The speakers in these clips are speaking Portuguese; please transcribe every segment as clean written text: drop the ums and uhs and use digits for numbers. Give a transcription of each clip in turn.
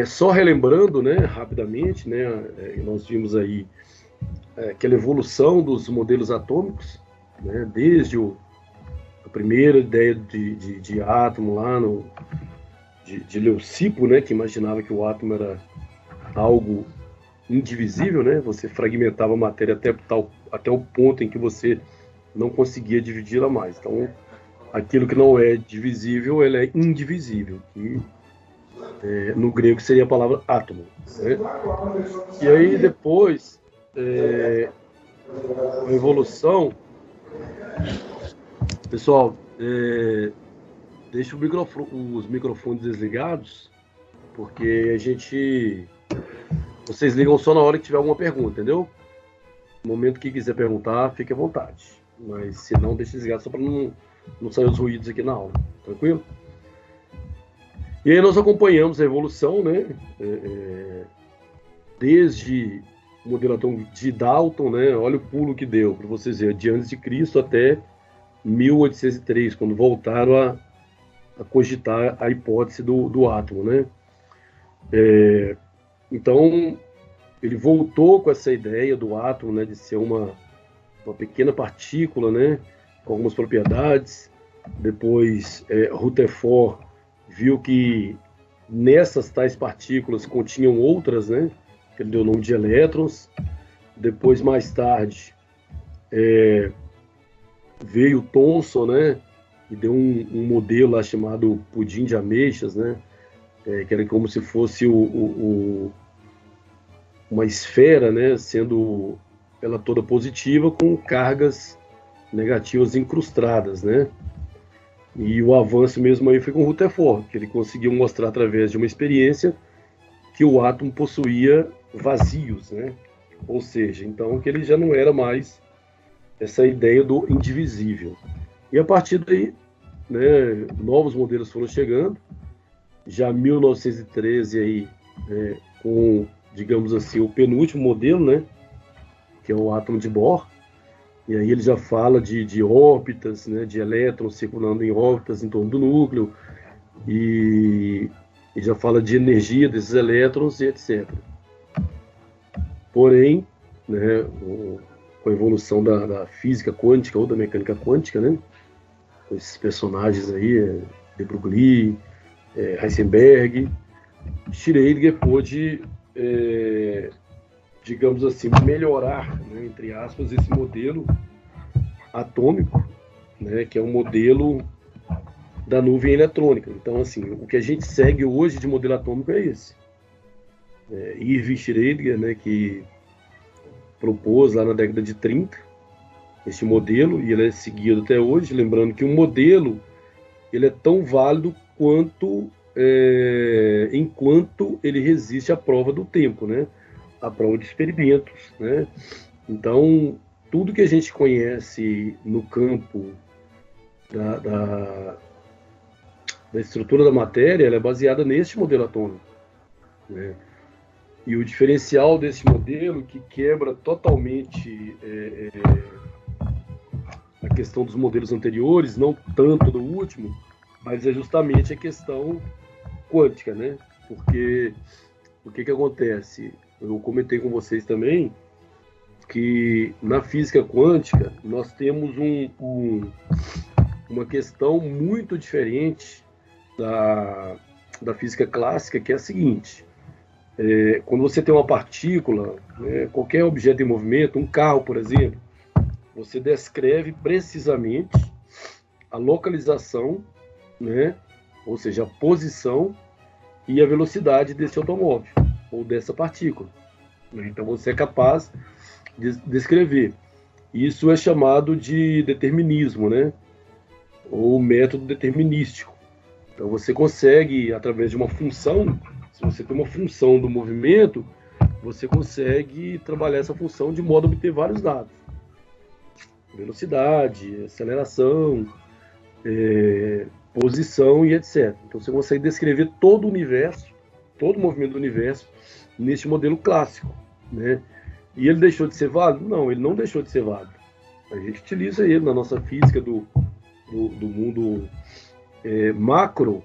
Só relembrando, né, rapidamente, né, nós vimos aí aquela evolução dos modelos atômicos, né, desde a primeira ideia de átomo lá de Leucipo, né, que imaginava que o átomo era algo indivisível, né, você fragmentava a matéria até o ponto em que você não conseguia dividi-la mais. Então, aquilo que não é divisível, ele é indivisível, que no grego seria a palavra átomo. Né? E aí depois, com a evolução, pessoal, deixa os microfones desligados, porque vocês ligam só na hora que tiver alguma pergunta, entendeu? No momento que quiser perguntar, fique à vontade. Mas se não, deixa desligado só para não sair os ruídos aqui na aula. Tranquilo? E aí nós acompanhamos a evolução, né? Desde o modelo atômico de Dalton, né? Olha o pulo que deu, para vocês verem, de antes de Cristo até 1803, quando voltaram a cogitar a hipótese do átomo, né? Então, ele voltou com essa ideia do átomo, né, de ser uma pequena partícula, né, com algumas propriedades. Depois, Rutherford viu que nessas tais partículas continham outras, né, que ele deu o nome de elétrons. Depois, mais tarde, veio Thomson, né, e deu um modelo lá chamado pudim de ameixas, né, que era como se fosse uma esfera, né, sendo ela toda positiva com cargas negativas incrustadas, né? E o avanço mesmo aí foi com Rutherford, que ele conseguiu mostrar através de uma experiência que o átomo possuía vazios, né? Ou seja, então que ele já não era mais essa ideia do indivisível. E a partir daí, né, novos modelos foram chegando. Já em 1913 aí, com, digamos assim, o penúltimo modelo, né, que é o átomo de Bohr. E aí ele já fala de órbitas, né, de elétrons circulando em órbitas em torno do núcleo, e já fala de energia desses elétrons e etc. Porém, né, com a evolução da física quântica ou da mecânica quântica, né, com esses personagens aí, de Broglie, Heisenberg, Schrödinger pôde, digamos assim, melhorar, né, entre aspas, esse modelo atômico, né, que é um modelo da nuvem eletrônica. Então, assim, o que a gente segue hoje de modelo atômico é esse. Irving Schrödinger, né, que propôs lá na década de 30 esse modelo, e ele é seguido até hoje, lembrando que um modelo ele é tão válido enquanto ele resiste à prova do tempo, né? À prova de experimentos, né? Então, tudo que a gente conhece no campo da estrutura da matéria, ela é baseada nesse modelo atômico, né? E o diferencial desse modelo, que quebra totalmente a questão dos modelos anteriores, não tanto do último, mas é justamente a questão quântica, né? Porque o que acontece? Eu comentei com vocês também que na física quântica nós temos uma questão muito diferente da física clássica, que é a seguinte: quando você tem uma partícula, né, qualquer objeto em movimento, um carro, por exemplo, você descreve precisamente a localização, né, ou seja, a posição e a velocidade desse automóvel ou dessa partícula. Então você é capaz de descrever. Isso é chamado de determinismo, né, ou método determinístico. Então você consegue, através de uma função, se você tem uma função do movimento, você consegue trabalhar essa função de modo a obter vários dados. Velocidade, aceleração, posição e etc. Então você consegue descrever todo o universo, todo o movimento do universo, nesse modelo clássico, né? E ele deixou de ser válido? Não, ele não deixou de ser válido. A gente utiliza ele na nossa física do mundo macro,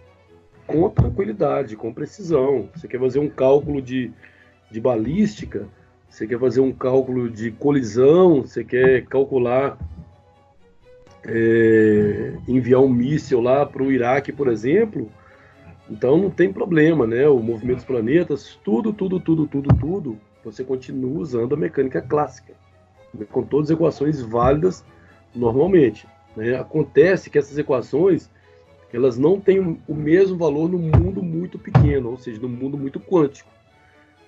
com tranquilidade, com precisão. Você quer fazer um cálculo de balística, você quer fazer um cálculo de colisão, você quer calcular, enviar um míssil lá para o Iraque, por exemplo, então não tem problema, né? O movimento dos planetas, tudo, você continua usando a mecânica clássica, né? Com todas as equações válidas normalmente, né? Acontece que essas equações, elas não têm o mesmo valor no mundo muito pequeno, ou seja, no mundo muito quântico.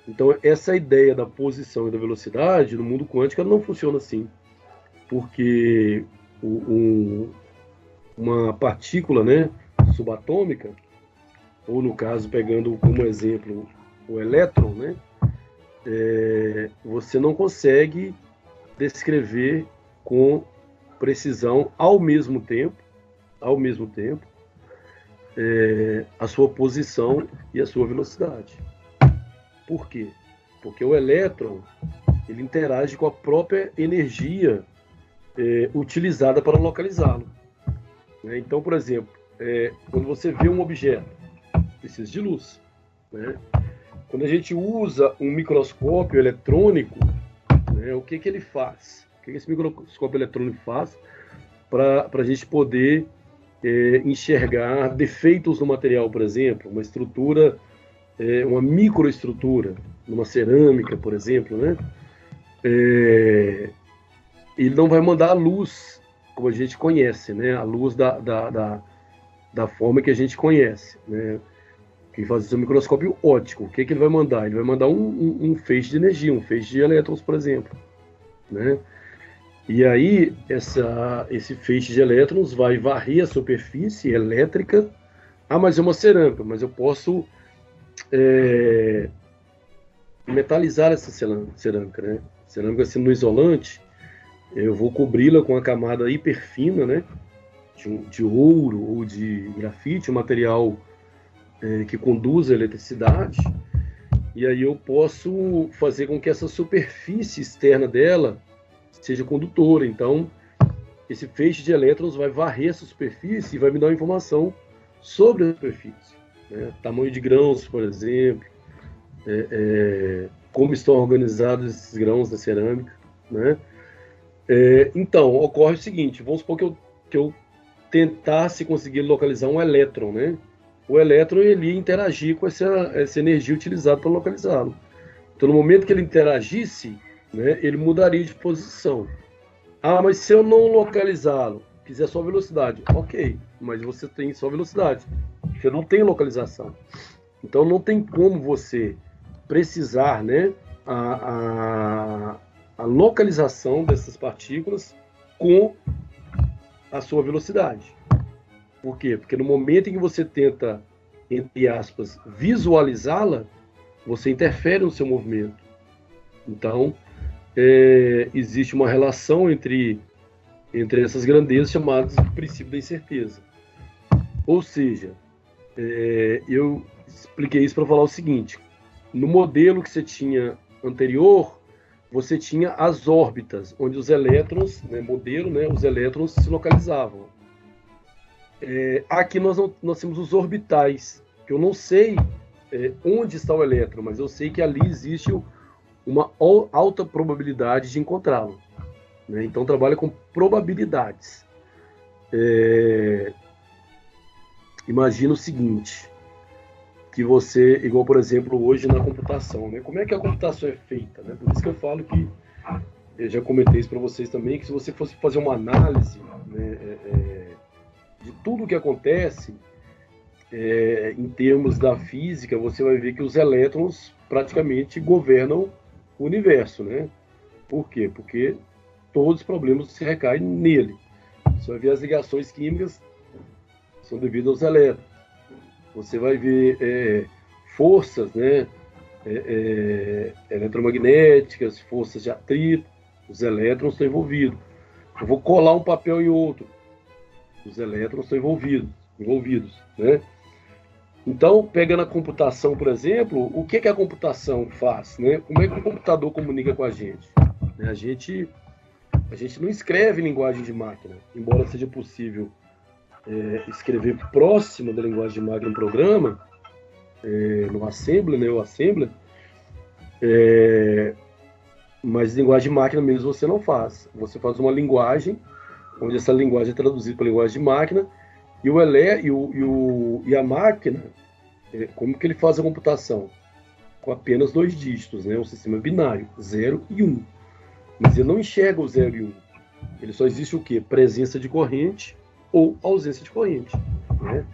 Então, essa ideia da posição e da velocidade no mundo quântico ela não funciona assim, porque uma partícula, né, subatômica, ou no caso, pegando como exemplo o elétron, né, você não consegue descrever com precisão ao mesmo tempo, a sua posição e a sua velocidade. Por quê? Porque o elétron ele interage com a própria energia utilizada para localizá-lo. Né? Então, por exemplo, quando você vê um objeto, precisa de luz. Né? Quando a gente usa um microscópio eletrônico, né, o que ele faz? O que esse microscópio eletrônico faz para a gente poder enxergar defeitos no material, por exemplo, uma estrutura, uma microestrutura, numa cerâmica, por exemplo, né? Ele não vai mandar a luz como a gente conhece, né? A luz da forma que a gente conhece, né? Quem faz isso é um microscópio óptico. O que ele vai mandar? Ele vai mandar um feixe de energia, um feixe de elétrons, por exemplo, né? E aí, esse feixe de elétrons vai varrer a superfície elétrica. Ah, mas é uma cerâmica, mas eu posso metalizar essa cerâmica, né? Cerâmica sendo isolante, eu vou cobri-la com uma camada hiperfina, né? De ouro ou de grafite, um material que conduz a eletricidade, e aí eu posso fazer com que essa superfície externa dela seja condutora. Então, esse feixe de elétrons vai varrer essa superfície e vai me dar uma informação sobre a superfície, né? Tamanho de grãos, por exemplo, como estão organizados esses grãos da cerâmica, né? Então, ocorre o seguinte, vamos supor que eu tentasse conseguir localizar um elétron, né? O elétron ele ia interagir com essa energia utilizada para localizá-lo. Então, no momento que ele interagisse, né, ele mudaria de posição. Ah, mas se eu não localizá-lo, quiser só velocidade, ok, mas você tem só velocidade, você não tem localização. Então, não tem como você precisar, né, a localização dessas partículas com a sua velocidade. Por quê? Porque no momento em que você tenta, entre aspas, visualizá-la, você interfere no seu movimento. Então, existe uma relação entre essas grandezas chamadas de princípio da incerteza. Ou seja, eu expliquei isso para falar o seguinte: no modelo que você tinha anterior, você tinha as órbitas, onde os elétrons, né, os elétrons se localizavam. Aqui nós temos os orbitais, que eu não sei onde está o elétron, mas eu sei que ali existe uma alta probabilidade de encontrá-lo, né? Então trabalha com probabilidades. Imagina o seguinte, que você, igual por exemplo hoje na computação, né? Como é que a computação é feita, né? Por isso que eu falo que, eu já comentei isso para vocês também, que se você fosse fazer uma análise, né, de tudo o que acontece em termos da física, você vai ver que os elétrons praticamente governam o universo, né? Por quê? Porque todos os problemas se recaem nele. Você vai ver as ligações químicas são devidas aos elétrons. Você vai ver forças, né, eletromagnéticas, forças de atrito, os elétrons estão envolvidos. Eu vou colar um papel em outro, os elétrons estão envolvidos, né? Então, pegando a computação, por exemplo, o que a computação faz, né? Como é que o computador comunica com a gente? A gente não escreve linguagem de máquina, embora seja possível escrever próximo da linguagem de máquina um programa, no Assembler, né, o Assembler, mas linguagem de máquina mesmo você não faz. Você faz uma linguagem, onde essa linguagem é traduzida para linguagem de máquina, e a máquina, como que ele faz a computação? Com apenas 2 dígitos, né? Um sistema binário, 0 e 1. Mas ele não enxerga o 0 e 1. Ele só existe o quê? Presença de corrente ou ausência de corrente. Né?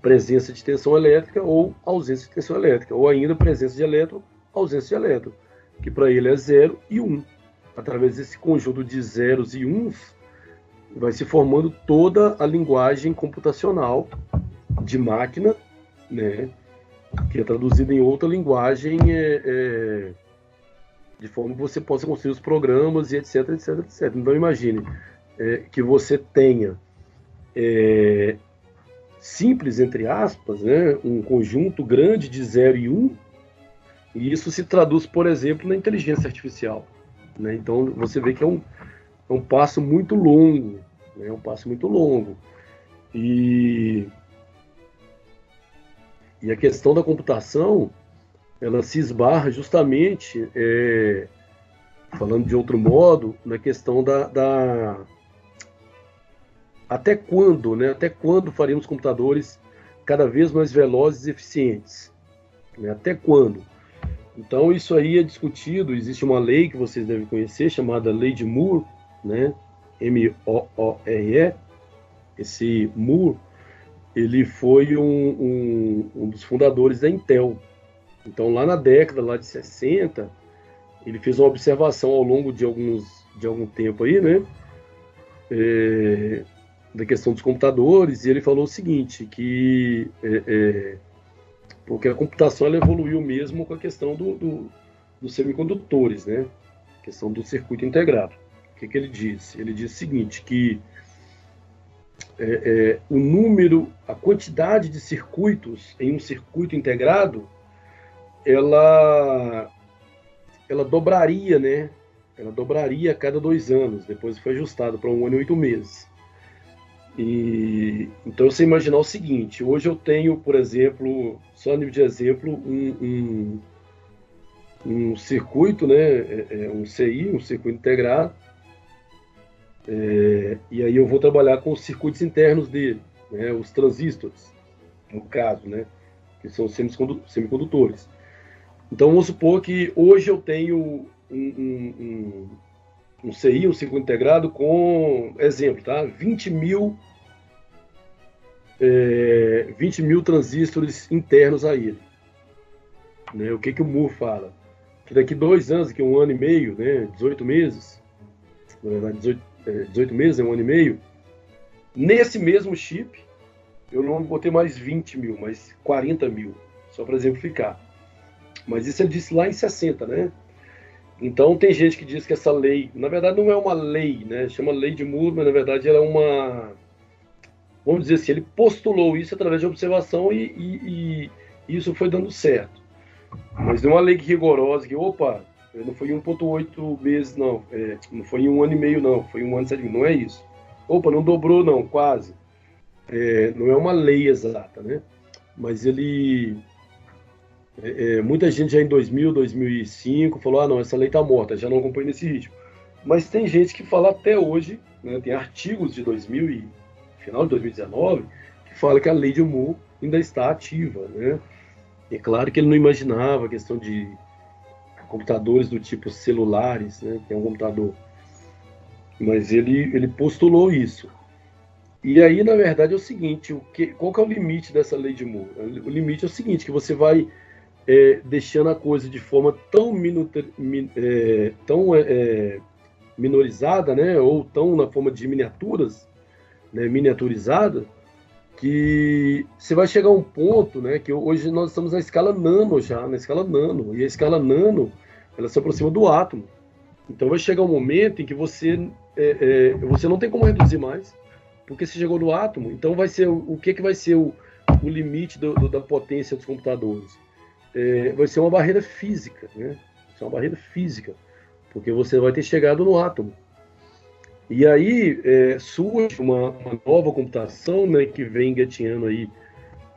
Presença de tensão elétrica ou ausência de tensão elétrica. Ou ainda presença de elétron, ausência de elétron. Que para ele é 0 e 1. Através desse conjunto de zeros e uns, vai se formando toda a linguagem computacional de máquina, né? Que é traduzida em outra linguagem, de forma que você possa construir os programas e etc, etc, etc. Então imagine que você tenha simples, entre aspas, né, um conjunto grande de 0 e 1, e isso se traduz, por exemplo, na inteligência artificial. Né? Então você vê que é um passo muito longo, né? Um passo muito longo. E a questão da computação, ela se esbarra justamente, falando de outro modo, na questão até quando, né? Até quando faremos computadores cada vez mais velozes e eficientes? Né? Até quando? Então isso aí é discutido, existe uma lei que vocês devem conhecer, chamada Lei de Moore, né? M-O-O-R-E. Esse Moore, ele foi um dos fundadores da Intel. Então, lá na década lá de 60, ele fez uma observação ao longo de algum tempo aí, né? Da questão dos computadores, e ele falou o seguinte, que porque a computação ela evoluiu mesmo com a questão dos semicondutores, né? A questão do circuito integrado. O que ele disse? Ele disse o seguinte, que o número, a quantidade de circuitos em um circuito integrado, ela dobraria, né? Ela dobraria a cada 2 anos, depois foi ajustado para 1 ano e 8 meses. Então você imaginar o seguinte, hoje eu tenho, por exemplo, só a nível de exemplo, um circuito, né? Um CI, um circuito integrado, e aí eu vou trabalhar com os circuitos internos dele, né? Os transistores, no caso, né? Que são os semicondutores. Então vamos supor que hoje eu tenho um CI, um circuito integrado com, exemplo, tá? 20 mil transistores internos a ele. Né? O que o Moore fala? Que daqui 2 anos, daqui 1 ano e meio, né? 18 meses, na verdade 18 meses é 1 ano e meio, nesse mesmo chip, eu não vou ter mais 20 mil, mas 40 mil, só para exemplificar. Mas isso ele disse lá em 60, né? Então tem gente que diz que essa lei, na verdade não é uma lei, né? Chama Lei de Moore, mas na verdade ela é uma... Vamos dizer assim, ele postulou isso através de observação e isso foi dando certo. Mas não é uma lei rigorosa, que, opa, não foi em 1,8 meses, não. Não foi em 1 ano e meio, não. Foi em 1 ano e 7 meses. Não é isso. Opa, não dobrou, não, quase. Não é uma lei exata, né? Mas ele... muita gente já em 2000, 2005 falou, não, essa lei está morta, já não acompanha nesse ritmo. Mas tem gente que fala até hoje, né, tem artigos de 2000 e final de 2019, que fala que a lei de Moore ainda está ativa, né? É claro que ele não imaginava a questão de computadores do tipo celulares, né? Tem um computador, mas ele postulou isso. E aí, na verdade, é o seguinte, qual que é o limite dessa lei de Moore? O limite é o seguinte, que você vai deixando a coisa de forma tão minorizada, né? Ou tão na forma de miniaturas, né, miniaturizada, que você vai chegar a um ponto, né, que hoje nós estamos na escala nano já, na escala nano, e a escala nano, ela se aproxima do átomo. Então vai chegar um momento em que você não tem como reduzir mais, porque você chegou no átomo. Então vai ser o que vai ser o limite da potência dos computadores? Vai ser uma barreira física, né? Vai ser uma barreira física, porque você vai ter chegado no átomo. E aí surge uma nova computação, né, que vem engatinhando aí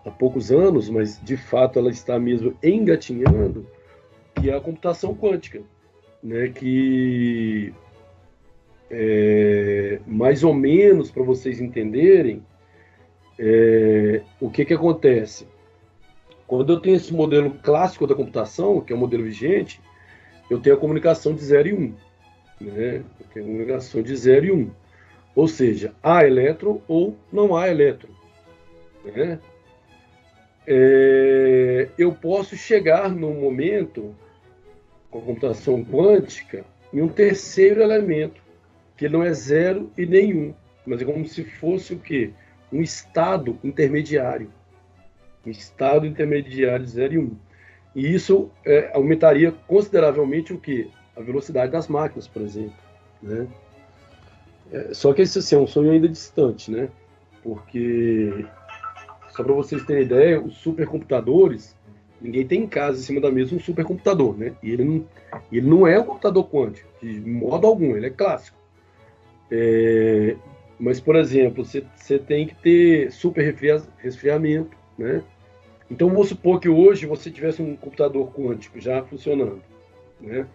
há poucos anos, mas de fato ela está mesmo engatinhando, que é a computação quântica, né, que mais ou menos para vocês entenderem o que que acontece. Quando eu tenho esse modelo clássico da computação, que é o modelo vigente, eu tenho a comunicação de 0 e 1, né? Eu tenho a comunicação de 0 e 1. Ou seja, há elétron ou não há elétron, né? Eu posso chegar num momento, com a computação quântica, em um terceiro elemento, que não é 0 e nem 1, mas é como se fosse o quê? Um estado intermediário. Um estado intermediário de 0 e 1. E isso aumentaria consideravelmente o quê? A velocidade das máquinas, por exemplo, né? Só que esse assim, é um sonho ainda distante, né? Porque, só para vocês terem ideia, os supercomputadores, ninguém tem em casa em cima da mesa um supercomputador, né? E ele não é um computador quântico, de modo algum, ele é clássico. Mas, por exemplo, você tem que ter super resfriamento, né? Então, vamos supor que hoje você tivesse um computador quântico já funcionando, né?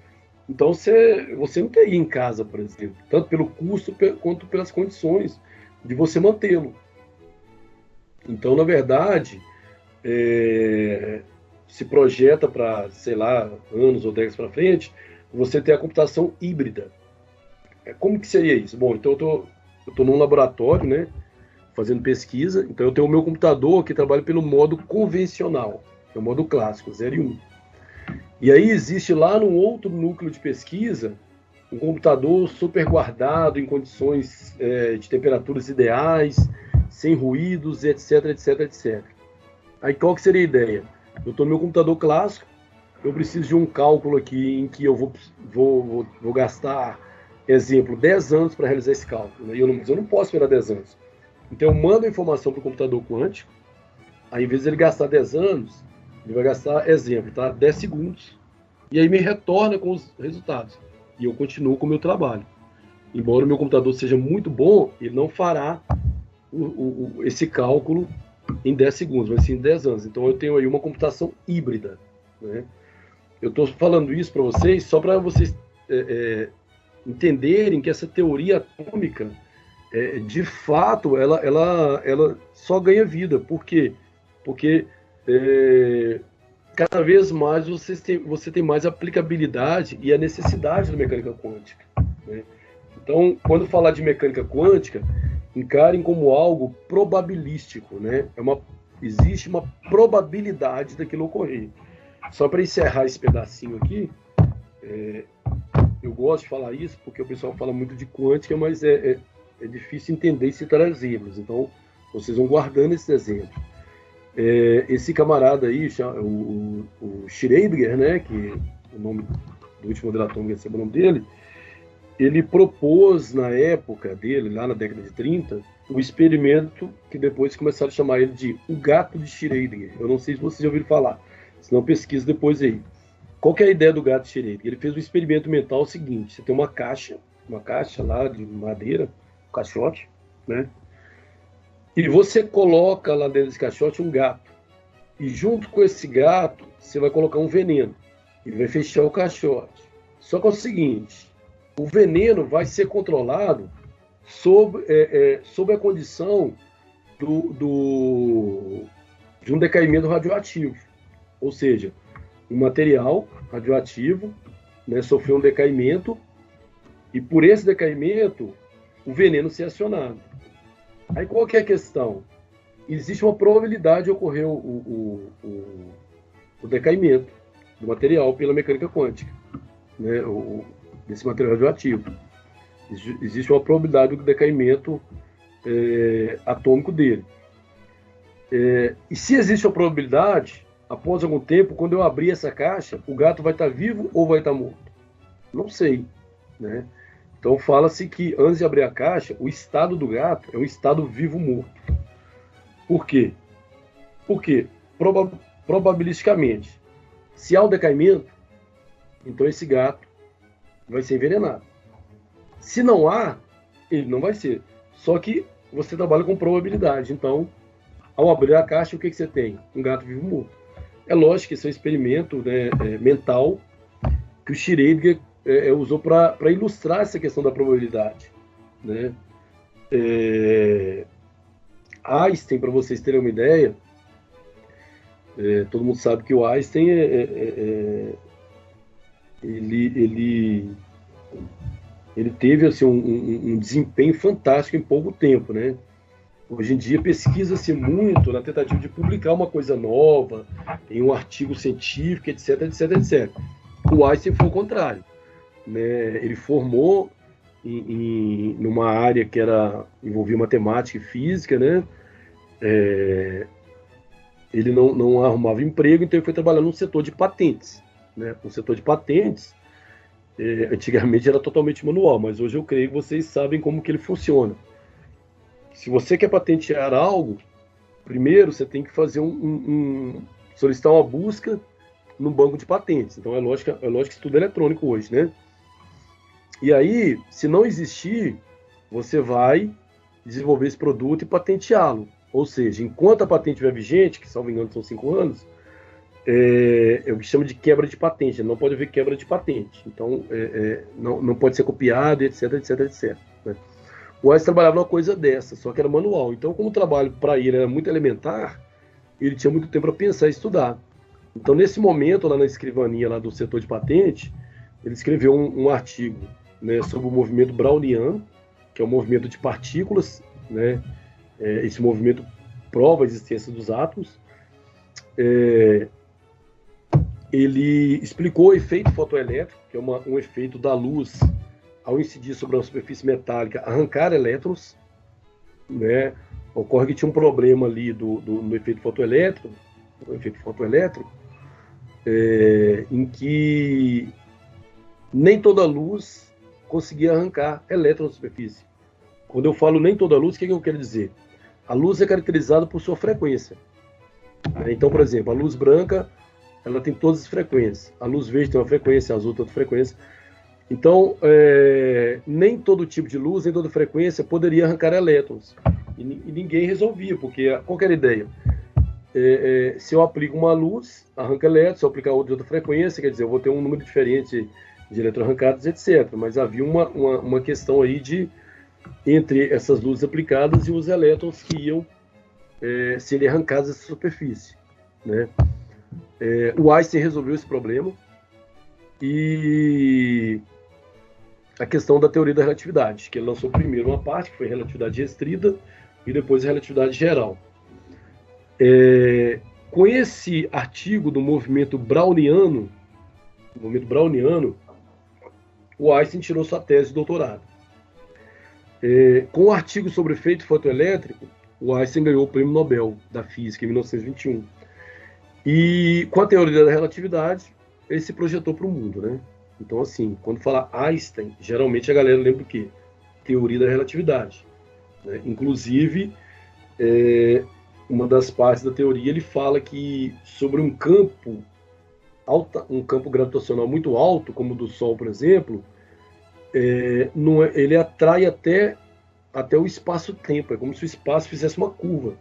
Então, você não teria em casa, por exemplo, tanto pelo custo quanto pelas condições de você mantê-lo. Então, na verdade, se projeta para, sei lá, anos ou décadas para frente, você ter a computação híbrida. Como que seria isso? Bom, então eu estou num laboratório, né, fazendo pesquisa, então eu tenho o meu computador que trabalha pelo modo convencional, que é o modo clássico, 0 e 1. E aí existe lá no outro núcleo de pesquisa um computador super guardado em condições de temperaturas ideais, sem ruídos, etc, etc, etc. Aí qual que seria a ideia? Eu estou no meu computador clássico, eu preciso de um cálculo aqui em que eu vou gastar, exemplo, 10 anos para realizar esse cálculo. Né? Eu não posso esperar 10 anos. Então eu mando a informação para o computador quântico, aí, em vez de ele gastar 10 anos, ele vai gastar, exemplo, tá? 10 segundos. E aí me retorna com os resultados. E eu continuo com o meu trabalho. Embora o meu computador seja muito bom, ele não fará esse cálculo em 10 segundos, mas sim em 10 anos. Então eu tenho aí uma computação híbrida. Né? Eu estou falando isso para vocês só para vocês entenderem que essa teoria atômica, de fato, ela só ganha vida. Por quê? Porque cada vez mais você tem mais aplicabilidade e a necessidade da mecânica quântica. Né? Então, quando falar de mecânica quântica, encarem como algo probabilístico. Né? Existe uma probabilidade daquilo ocorrer. Só para encerrar esse pedacinho aqui, eu gosto de falar isso porque o pessoal fala muito de quântica, mas é difícil entender e citar exemplos. Então, vocês vão guardando esses exemplos. Esse camarada aí, o Schrödinger, né, que o nome do último modelo atômico é o nome dele, ele propôs na época dele, lá na década de 30, o experimento que depois começaram a chamar ele de o gato de Schrödinger. Eu não sei se vocês já ouviram falar, se não pesquisa depois aí. Qual que é a ideia do gato de Schrödinger? Ele fez um experimento mental seguinte: você tem uma caixa lá de madeira, um caixote, né? E você coloca lá dentro desse caixote um gato. E junto com esse gato, você vai colocar um veneno. E vai fechar o caixote. Só que é o seguinte, o veneno vai ser controlado sob a condição de um decaimento radioativo. Ou seja, um material radioativo, né, sofreu um decaimento, e por esse decaimento, o veneno ser acionado. Aí qual que é a questão? Existe uma probabilidade de ocorrer o decaimento do material pela mecânica quântica, né, desse material radioativo. Existe uma probabilidade do decaimento atômico dele. E se existe uma probabilidade, após algum tempo, quando eu abrir essa caixa, o gato vai estar vivo ou vai estar morto? Não sei, né? Então fala-se que antes de abrir a caixa, o estado do gato é um estado vivo-morto. Por quê? Porque, probabilisticamente, se há um decaimento, então esse gato vai ser envenenado. Se não há, Ele não vai ser. Só que você trabalha com probabilidade. Então, ao abrir a caixa, o que você tem? Um gato vivo morto. É lógico que esse é um experimento, né, mental que o Schrödinger usou para ilustrar essa questão da probabilidade, né? Einstein, para vocês terem uma ideia, todo mundo sabe que o Einstein ele teve assim, um desempenho fantástico em pouco tempo, né? Hoje em dia pesquisa-se muito na tentativa de publicar uma coisa nova, em um artigo científico, etc, etc, etc. O Einstein foi o contrário, né? Ele formou numa área que envolvia matemática e física, né? Ele não arrumava emprego, então ele foi trabalhar no setor de patentes, né? O setor de patentes, antigamente era totalmente manual, mas hoje eu creio que vocês sabem como que ele funciona. Se você quer patentear algo, primeiro você tem que fazer solicitar uma busca no banco de patentes. Então é lógico que isso tudo é eletrônico hoje, né? E aí, se não existir, você vai desenvolver esse produto e patenteá-lo. Ou seja, enquanto a patente estiver vigente, que salvo engano são 5 anos, é o que chama de quebra de patente. Não pode haver quebra de patente. Então, não pode ser copiado, etc, etc, etc. Né? O Einstein trabalhava numa coisa dessa, só que era manual. Então, como o trabalho para ele era muito elementar, ele tinha muito tempo para pensar e estudar. Então, nesse momento, lá na escrivaninha lá do setor de patente, ele escreveu um artigo, né, sobre o movimento browniano, que é um movimento de partículas, né? Esse movimento prova a existência dos átomos. Ele explicou o efeito fotoelétrico, que é um efeito da luz ao incidir sobre uma superfície metálica, arrancar elétrons, né? Ocorre que tinha um problema ali no efeito fotoelétrico, em que nem toda luz conseguia arrancar elétrons da superfície. Quando eu falo nem toda luz, o que eu quero dizer? A luz é caracterizada por sua frequência. Então, por exemplo, a luz branca, ela tem todas as frequências. A luz verde tem uma frequência, a azul tem outra frequência. Então, nem todo tipo de luz, nem toda frequência poderia arrancar elétrons. E ninguém resolvia, porque qual que era a ideia? Se eu aplico uma luz, arranca elétrons, se eu aplicar outra de outra frequência, quer dizer, eu vou ter um número diferente de eletroarrancados, etc. Mas havia uma questão aí entre essas luzes aplicadas e os elétrons que iam serem arrancados dessa superfície, né? O Einstein resolveu esse problema e a questão da teoria da relatividade, que ele lançou primeiro uma parte, que foi a relatividade restrita, e depois a relatividade geral. Com esse artigo do movimento browniano, o Einstein tirou sua tese de doutorado. Com o artigo sobre efeito fotoelétrico, o Einstein ganhou o Prêmio Nobel da Física em 1921. E com a teoria da relatividade, ele se projetou para o mundo, né? Então, assim, quando fala Einstein, geralmente a galera lembra o quê? Teoria da relatividade, né? Inclusive, uma das partes da teoria, ele fala que sobre um campo gravitacional muito alto, como o do Sol, por exemplo, ele atrai até o espaço-tempo. É como se o espaço fizesse uma curva.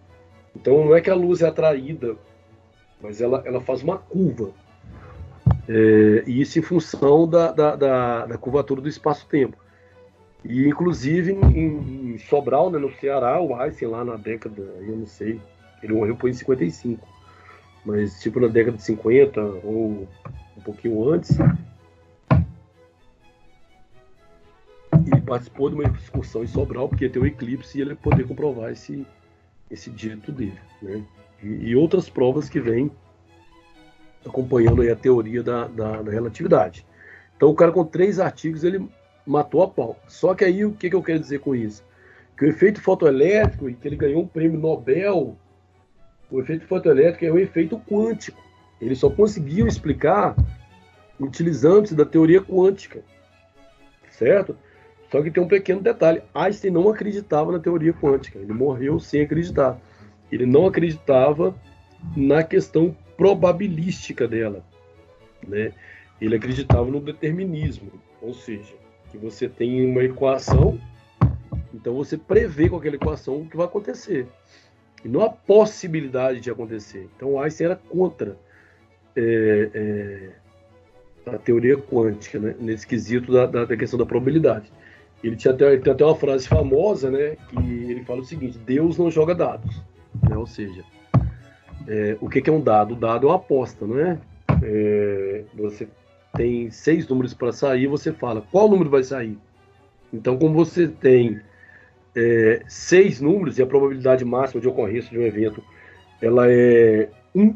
Então, não é que a luz é atraída, mas ela faz uma curva. E isso em função da curvatura do espaço-tempo. E, inclusive, em Sobral, né, no Ceará, o Einstein, lá na década, eu não sei, ele morreu em 55, mas tipo na década de 50 ou um pouquinho antes, ele participou de uma excursão em Sobral, porque ia ter um eclipse e ele ia poder comprovar esse dito dele, né? E outras provas que vêm acompanhando aí a teoria da relatividade. Então, o cara com 3 artigos, ele matou a pau. Só que aí, o que eu quero dizer com isso? Que o efeito fotoelétrico, e que ele ganhou um prêmio Nobel, o efeito fotoelétrico é um efeito quântico. Ele só conseguiu explicar utilizando-se da teoria quântica, certo? Só que tem um pequeno detalhe. Einstein não acreditava na teoria quântica. Ele morreu sem acreditar. Ele não acreditava na questão probabilística dela, né? Ele acreditava no determinismo, ou seja, que você tem uma equação Então você prevê com aquela equação o que vai acontecer. E não a possibilidade de acontecer. Então Einstein era contra a teoria quântica, né? Nesse quesito da questão da probabilidade. Ele tem até uma frase famosa, né? Que ele fala o seguinte: Deus não joga dados. Né? Ou seja, o que é um dado? O dado é uma aposta, não é? Você tem 6 números para sair, você fala qual número vai sair. Então, como você tem 6 números e a probabilidade máxima de ocorrência de um evento ela é 1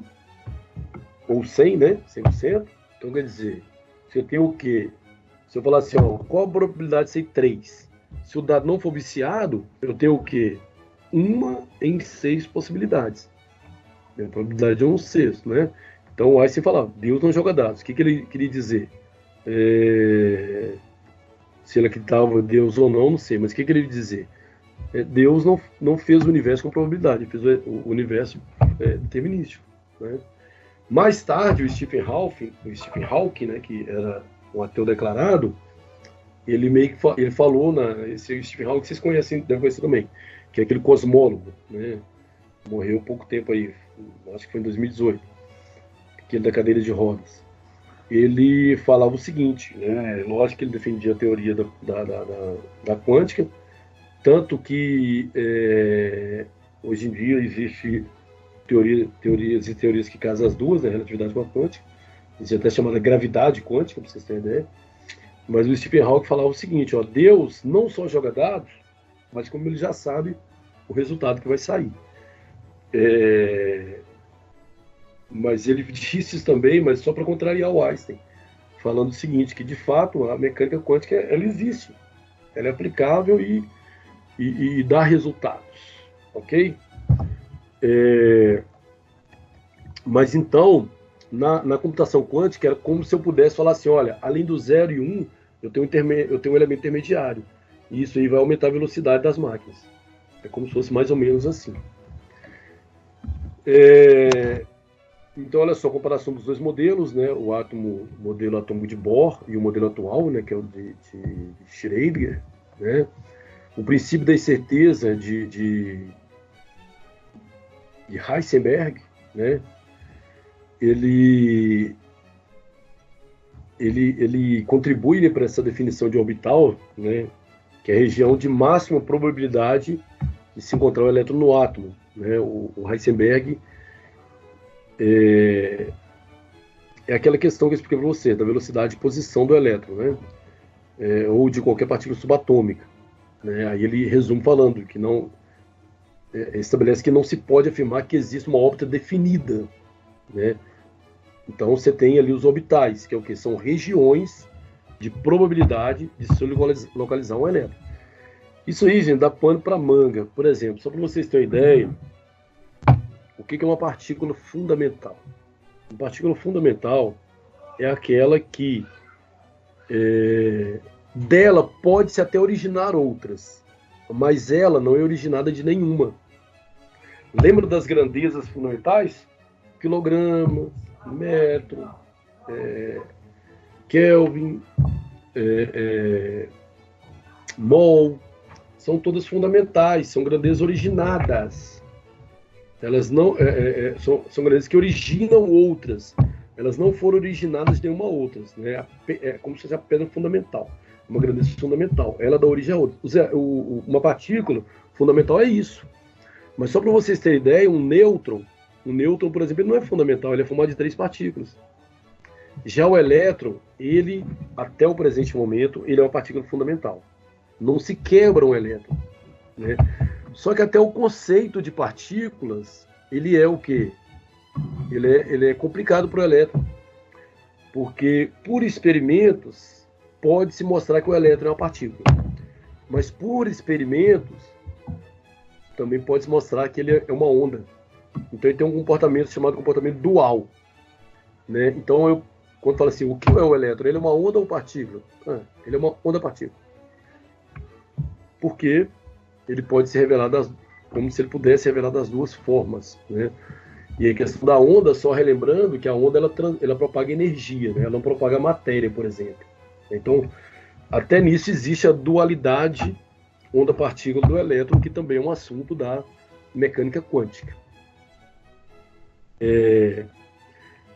ou 100, né? 100%. Então, quer dizer, se eu tenho o quê? Se eu falar assim, ó, qual a probabilidade de ser 3? Se o dado não for viciado, eu tenho o quê? 1 em 6 possibilidades. A probabilidade é 1/6, né? Então, aí você fala, Deus não joga dados. O que ele queria dizer? Se ele acreditava em Deus ou não sei. Mas o que ele queria dizer? Deus não fez o universo com probabilidade, fez o universo determinístico. Né? Mais tarde, o Stephen Hawking, né, que era um ateu declarado, ele falou, esse Stephen Hawking vocês conhecem, devem conhecer também, que é aquele cosmólogo, né? Morreu há pouco tempo aí, acho que foi em 2018, aquele da cadeira de rodas. Ele falava o seguinte, né? Lógico que ele defendia a teoria da quântica, tanto que hoje em dia existe teorias que casam as duas, né? Relatividade com a quântica, existe até chamada gravidade quântica, para vocês terem ideia. Mas o Stephen Hawking falava o seguinte, ó, Deus não só joga dados, mas como ele já sabe o resultado que vai sair. Mas ele disse isso também, mas só para contrariar o Einstein, falando o seguinte, que de fato a mecânica quântica ela existe, ela é aplicável e dá resultados, ok? Mas então, na computação quântica, era como se eu pudesse falar assim, olha, além do 0 e 1, eu tenho um elemento intermediário, e isso aí vai aumentar a velocidade das máquinas. É como se fosse mais ou menos assim. Então, olha só, a comparação dos dois modelos, né? O modelo átomo de Bohr e o modelo atual, né? Que é o de Schrödinger, né? O princípio da incerteza de Heisenberg, né? Ele contribui para essa definição de orbital, né? Que é a região de máxima probabilidade de se encontrar o elétron no átomo, né? O Heisenberg é aquela questão que eu expliquei para você, da velocidade de posição do elétron, né? Ou de qualquer partícula subatômica. Né? Aí ele resume falando que não estabelece que não se pode afirmar que existe uma órbita definida. Né? Então você tem ali os orbitais, que é o que? São regiões de probabilidade de se localizar um elétron. Isso aí, gente, dá pano para manga. Por exemplo, só para vocês terem uma ideia, o que é uma partícula fundamental? Uma partícula fundamental é aquela que dela pode-se até originar outras, mas ela não é originada de nenhuma. Lembra das grandezas fundamentais? Quilogramas, metro, Kelvin, mol, são todas fundamentais, são grandezas originadas. Elas não são grandezas que originam outras. Elas não foram originadas de nenhuma outra. Né? É como se fosse a pedra fundamental. Uma grandeza fundamental. Ela dá origem a outra. Uma partícula fundamental é isso. Mas só para vocês terem ideia, um nêutron, por exemplo, ele não é fundamental, ele é formado de 3 partículas. Já o elétron, ele, até o presente momento, ele é uma partícula fundamental. Não se quebra um elétron. Né? Só que até o conceito de partículas, ele é o quê? Ele é complicado para o elétron. Porque, por experimentos, pode-se mostrar que o elétron é uma partícula. Mas, por experimentos, também pode-se mostrar que ele é uma onda. Então, ele tem um comportamento chamado comportamento dual. Né? Então, quando falo assim, o que é o elétron? Ele é uma onda ou partícula? Ele é uma onda-partícula. Porque ele pode se revelar como se ele pudesse revelar das duas formas. Né? E a questão da onda, só relembrando que a onda ela propaga energia, né? Ela não propaga matéria, por exemplo. Então, até nisso existe a dualidade onda-partícula do elétron, que também é um assunto da mecânica quântica.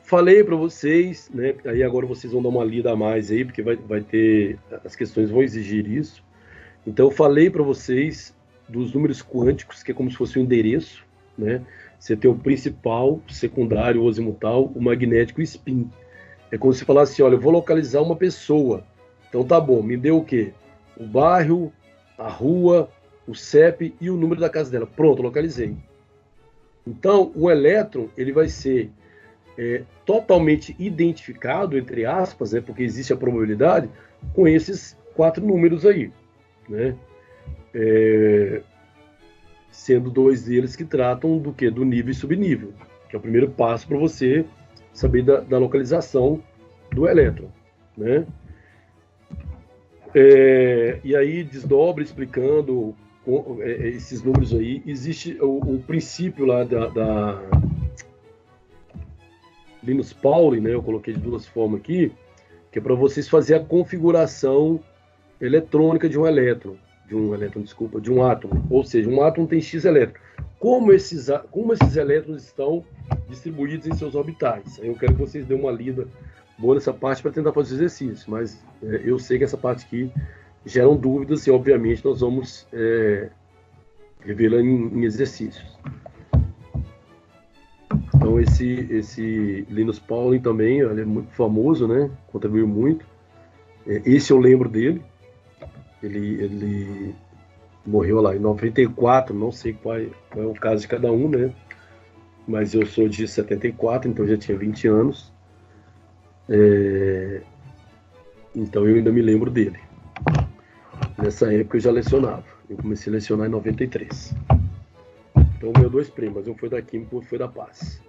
Falei para vocês, né? Aí agora vocês vão dar uma lida a mais aí, porque vai ter, as questões vão exigir isso. Então eu falei para vocês dos números quânticos, que é como se fosse um endereço, né? Você tem o principal, o secundário, o azimutal, o magnético e o spin. É como se falasse, olha, eu vou localizar uma pessoa. Então tá bom, me deu o quê? O bairro, a rua, o CEP e o número da casa dela. Pronto, localizei. Então, o elétron, ele vai ser totalmente identificado, entre aspas, né, porque existe a probabilidade, com esses 4 números aí, né? Sendo 2 deles que tratam do quê? Do nível e subnível, que é o primeiro passo para você saber da localização do elétron, né? E aí desdobra explicando esses números aí. Existe o princípio lá da Linus Pauling, né? Eu coloquei de 2 formas aqui, que é para vocês fazer a configuração eletrônica de um elétron, de um átomo. Ou seja, um átomo tem X elétrons. Como esses elétrons estão distribuídos em seus orbitais. Aí eu quero que vocês dêem uma lida boa nessa parte para tentar fazer o exercício, mas eu sei que essa parte aqui geram dúvidas e, obviamente, nós vamos revelar em exercícios. Então, esse Linus Pauling também, ele é muito famoso, né? Contribuiu muito. Esse eu lembro dele. Ele morreu lá em 94, não sei qual é o caso de cada um, né? Mas eu sou de 74, então já tinha 20 anos. Então eu ainda me lembro dele. Nessa época eu já lecionava. Eu comecei a lecionar em 93. Então ganhou 2 prêmios. Um foi da Química e outro foi da Paz.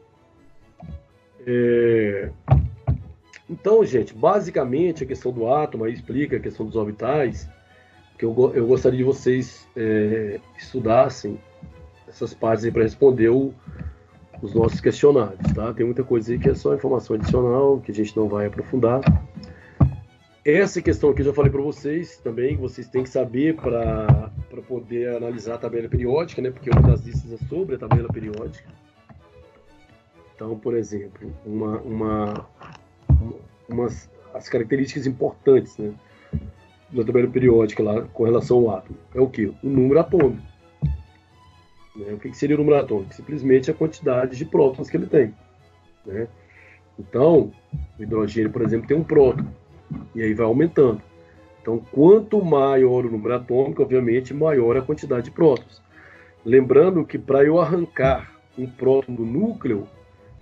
Então, gente, basicamente a questão do átomo aí explica a questão dos orbitais, que eu gostaria de vocês estudassem essas partes aí para responder os nossos questionários, tá? Tem muita coisa aí que é só informação adicional, que a gente não vai aprofundar. Essa questão aqui eu já falei para vocês também, que vocês têm que saber para poder analisar a tabela periódica, né? Porque uma das listas é sobre a tabela periódica. Então, por exemplo, as características importantes, né, da tabela periódica lá com relação ao átomo é o quê? O número atômico. Né? O que seria o número atômico? Simplesmente a quantidade de prótons que ele tem. Né? Então, o hidrogênio, por exemplo, tem um próton. E aí vai aumentando. Então, quanto maior o número atômico, obviamente, maior a quantidade de prótons. Lembrando que para eu arrancar um próton do núcleo,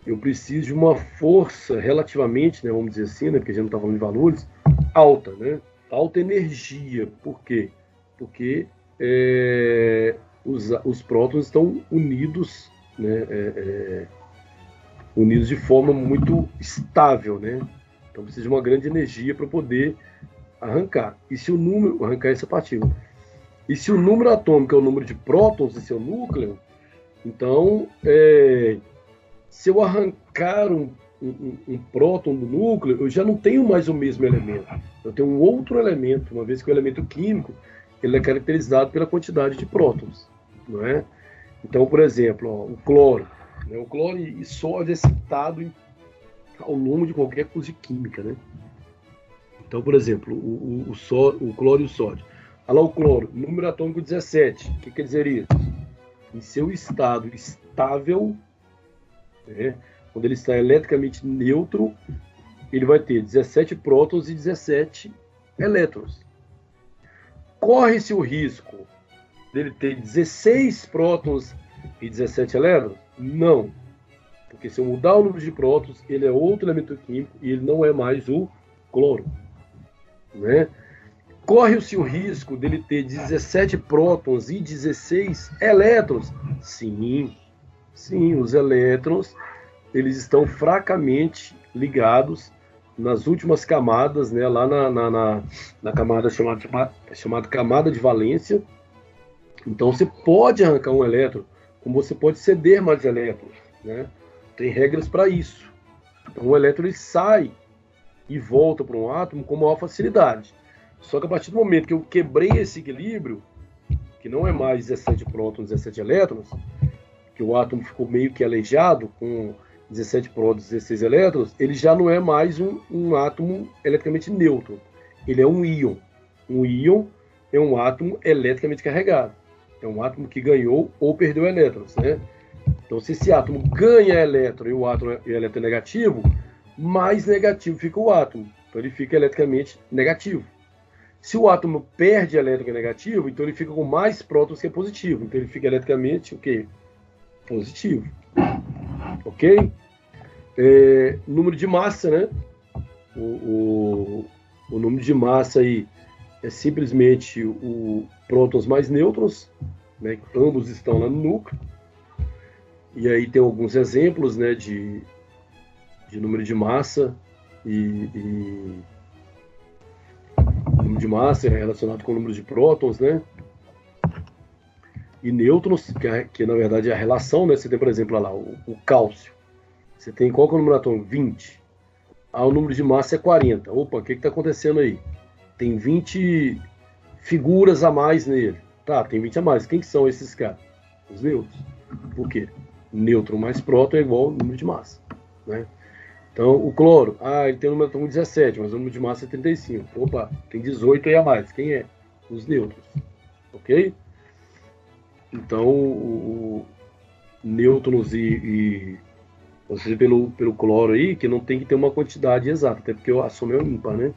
eu preciso de uma força relativamente, né, vamos dizer assim, né, porque a gente não está falando de valores, alta, né? Alta energia. Por quê? Porque os prótons estão unidos, né, unidos de forma muito estável, né? Então precisa de uma grande energia para poder arrancar. E se o número, arrancar essa partícula. E se o número atômico é o número de prótons em seu núcleo, então, se eu arrancar um próton do núcleo, eu já não tenho mais o mesmo elemento. Eu tenho um outro elemento, uma vez que o elemento químico ele é caracterizado pela quantidade de prótons, não é? Então, por exemplo, o cloro. Né? O cloro e sódio é citado ao longo de qualquer curso de química, né? Então, por exemplo, o cloro e o sódio. Olha lá o cloro, número atômico 17. O que quer dizer isso? Em seu estado estável, né, quando ele está eletricamente neutro, ele vai ter 17 prótons e 17 elétrons. Corre-se o risco dele ter 16 prótons e 17 elétrons? Não. Porque se eu mudar o número de prótons, ele é outro elemento químico e ele não é mais o cloro. Né? Corre-se o risco dele ter 17 prótons e 16 elétrons? Sim. Sim, os elétrons eles estão fracamente ligados nas últimas camadas, né, lá na camada chamada camada de valência. Então você pode arrancar um elétron, como você pode ceder mais elétrons, né? Tem regras para isso. Então o elétron ele sai e volta para um átomo com maior facilidade. Só que a partir do momento que eu quebrei esse equilíbrio, que não é mais 17 prótons, 17 elétrons, que o átomo ficou meio que aleijado com 17 prótons, 16 elétrons, ele já não é mais um átomo eletricamente neutro. Ele é um íon. Um íon é um átomo eletricamente carregado. É um átomo que ganhou ou perdeu elétrons, né? Então, se esse átomo ganha elétron e o átomo é eletronegativo, mais negativo fica o átomo. Então, ele fica eletricamente negativo. Se o átomo perde elétron e negativo, então ele fica com mais prótons que é positivo. Então, ele fica eletricamente o quê? Positivo. Ok? Número de massa, né? O número de massa aí é simplesmente o prótons mais nêutrons, né? Ambos estão lá no núcleo. E aí tem alguns exemplos, né, de número de massa e número de massa é relacionado com o número de prótons, né? E nêutrons, que na verdade é a relação, né? Você tem, por exemplo, lá, o cálcio. Você tem qual que é o número atômico? 20. O número de massa é 40. Opa, o que está acontecendo aí? Tem 20 figuras a mais nele. Tá, tem 20 a mais. Quem que são esses caras? Os nêutrons. Por quê? Nêutron mais próton é igual ao número de massa, né? Então, o cloro, ele tem um número atômico 17, mas o número de massa é 35. Opa, tem 18 aí a mais. Quem é? Os nêutrons. Ok? Então, o nêutrons ou seja, pelo cloro aí, que não tem que ter uma quantidade exata, até porque a soma é ímpar, né?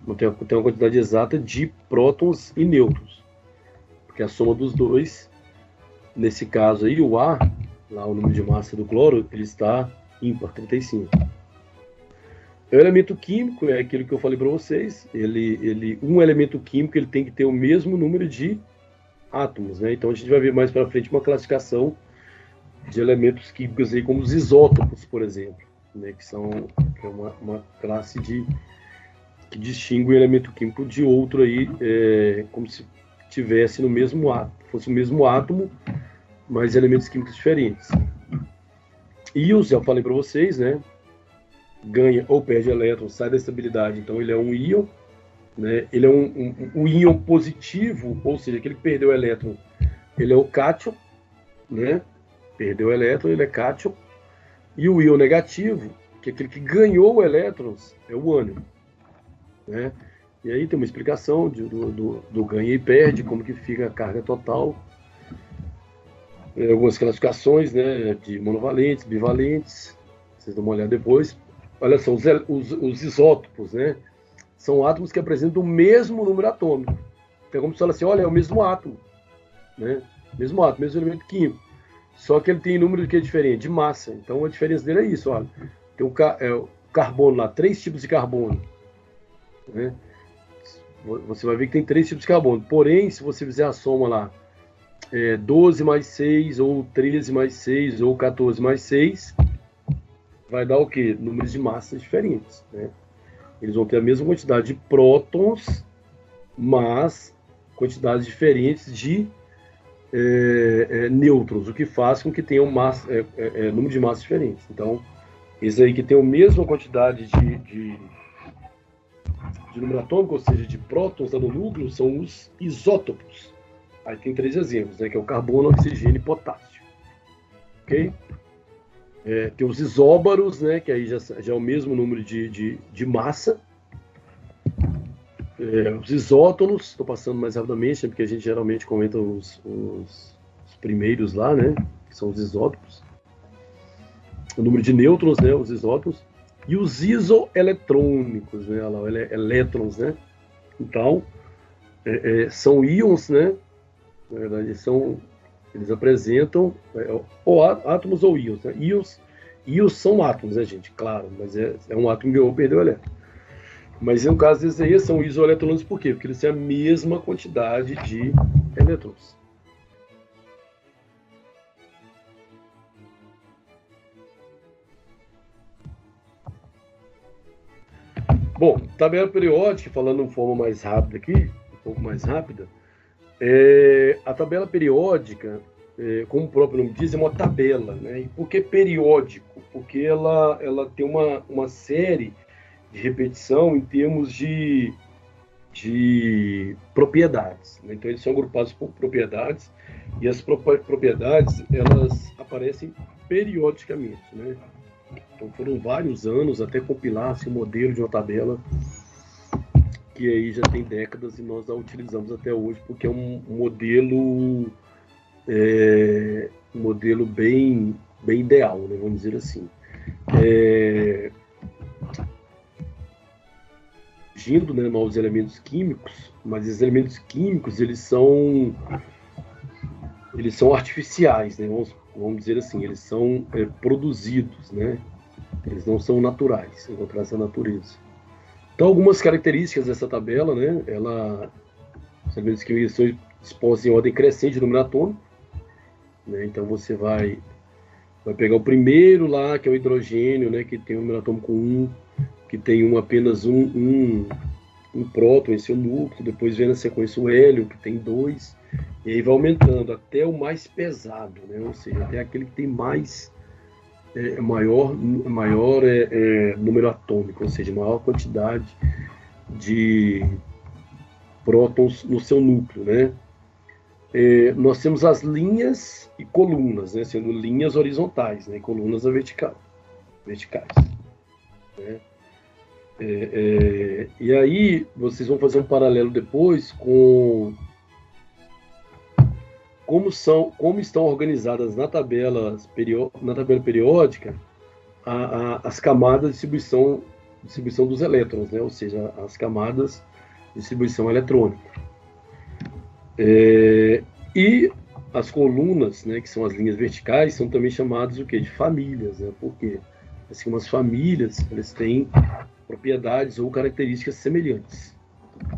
Não tem uma quantidade exata de prótons e nêutrons. Porque a soma dos dois, nesse caso aí, o A, lá o número de massa do cloro, ele está ímpar, 35. O elemento químico é aquilo que eu falei para vocês. Um elemento químico ele tem que ter o mesmo número de átomos, né? Então a gente vai ver mais para frente uma classificação de elementos químicos aí, como os isótopos, por exemplo, né? Que é uma classe que distingue o elemento químico de outro aí, como se tivesse no mesmo átomo, fosse o mesmo átomo, mas elementos químicos diferentes. Íons, já falei para vocês, né? Ganha ou perde elétron, sai da estabilidade, então ele é um íon, né? Ele é um íon positivo, ou seja, aquele que perdeu o elétron, ele é o cátion, né? Perdeu o elétron, ele é cátion. E o íon negativo, que é aquele que ganhou elétrons, é o ânion, né? E aí tem uma explicação do ganha e perde, como que fica a carga total. Algumas classificações, né, de monovalentes, bivalentes, vocês dão uma olhada depois. Olha só, os isótopos, né, são átomos que apresentam o mesmo número atômico. Então é como se fala assim, olha, é o mesmo átomo, né, mesmo átomo, mesmo elemento químico, só que ele tem número que é diferente, de massa. Então a diferença dele é isso, olha, tem o carbono lá, 3 tipos de carbono, né, você vai ver que tem 3 tipos de carbono, porém, se você fizer a soma lá, 12 mais 6, ou 13 mais 6, ou 14 mais 6, vai dar o quê? Números de massas diferentes, né? Eles vão ter a mesma quantidade de prótons, mas quantidades diferentes de nêutrons, o que faz com que tenham número de massas diferentes. Então, esses aí que tem a mesma quantidade de número atômico, ou seja, de prótons no núcleo, são os isótopos. Aí tem 3 exemplos, né, que é o carbono, oxigênio e potássio. Ok? Tem os isóbaros, né, que aí já é o mesmo número de massa. Os isótonos, estou passando mais rapidamente, porque a gente geralmente comenta os primeiros lá, né, que são os isótopos. O número de nêutrons, né, os isótopos. E os isoeletrônicos, né, elétrons, né. Então, são íons, né, na verdade, eles apresentam ou átomos ou íons, né? Íons são átomos, né, gente? Claro, mas é um átomo que ganhou ou perdeu elétron. Mas no caso desses aí, são isoeletrônicos por quê? Porque eles têm a mesma quantidade de elétrons. Bom, tabela periódica, falando de forma mais rápida aqui, um pouco mais rápida, a tabela periódica, como o próprio nome diz, é uma tabela, né? E por que periódico? Porque ela tem uma série de repetição em termos de de propriedades, né? Então eles são agrupados por propriedades, e as propriedades elas aparecem periodicamente, né? Então foram vários anos até compilar-se um modelo de uma tabela que aí já tem décadas e nós a utilizamos até hoje, porque é um modelo bem ideal, né? Vamos dizer assim. Agindo, né, aos elementos químicos, mas esses elementos químicos eles são artificiais, né? Vamos dizer assim, eles são produzidos, né? Eles não são naturais, encontrados na natureza. Então, algumas características dessa tabela, né? Os elementos químicos são expostos em ordem crescente de número atômico, né? Então, você vai pegar o primeiro lá, que é o hidrogênio, né? Que tem um número atômico 1, que tem apenas um próton em seu núcleo, depois vem na sequência o hélio, que tem 2, e aí vai aumentando até o mais pesado, né? Ou seja, até aquele que tem maior número atômico, ou seja, maior quantidade de prótons no seu núcleo, né? Nós temos as linhas e colunas, né? Sendo linhas horizontais, né? E colunas verticais, né? E aí vocês vão fazer um paralelo depois com como estão organizadas na tabela periódica as camadas de distribuição dos elétrons, né? Ou seja, as camadas de distribuição eletrônica. E as colunas, né, que são as linhas verticais, são também chamadas de famílias, né? Porque assim, umas famílias eles têm propriedades ou características semelhantes,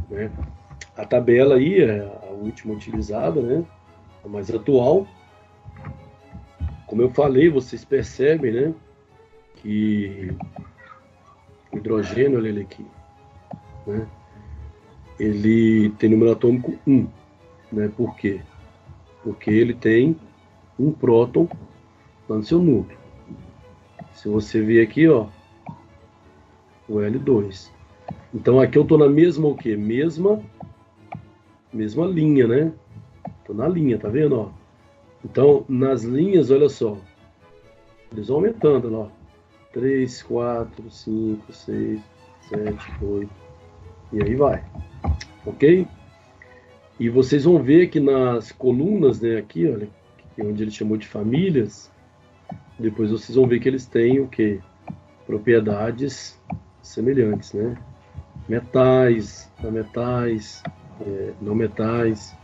né? A tabela aí é a última utilizada, né? A mais atual. Como eu falei, vocês percebem, né, que o hidrogênio, olha ele aqui, né, ele tem número atômico 1, né? Por quê? Porque ele tem um próton lá no seu núcleo. Se você ver aqui, ó, o L2. Então aqui eu estou na mesma o quê? Mesma linha, né? Estou na linha, tá vendo? Ó? Então, nas linhas, olha só. Eles vão aumentando, ó. 3, 4, 5, 6, 7, 8. E aí vai. Ok? E vocês vão ver que nas colunas, né? Aqui, olha, onde ele chamou de famílias. Depois vocês vão ver que eles têm o quê? Propriedades semelhantes, né? Metais, não metais,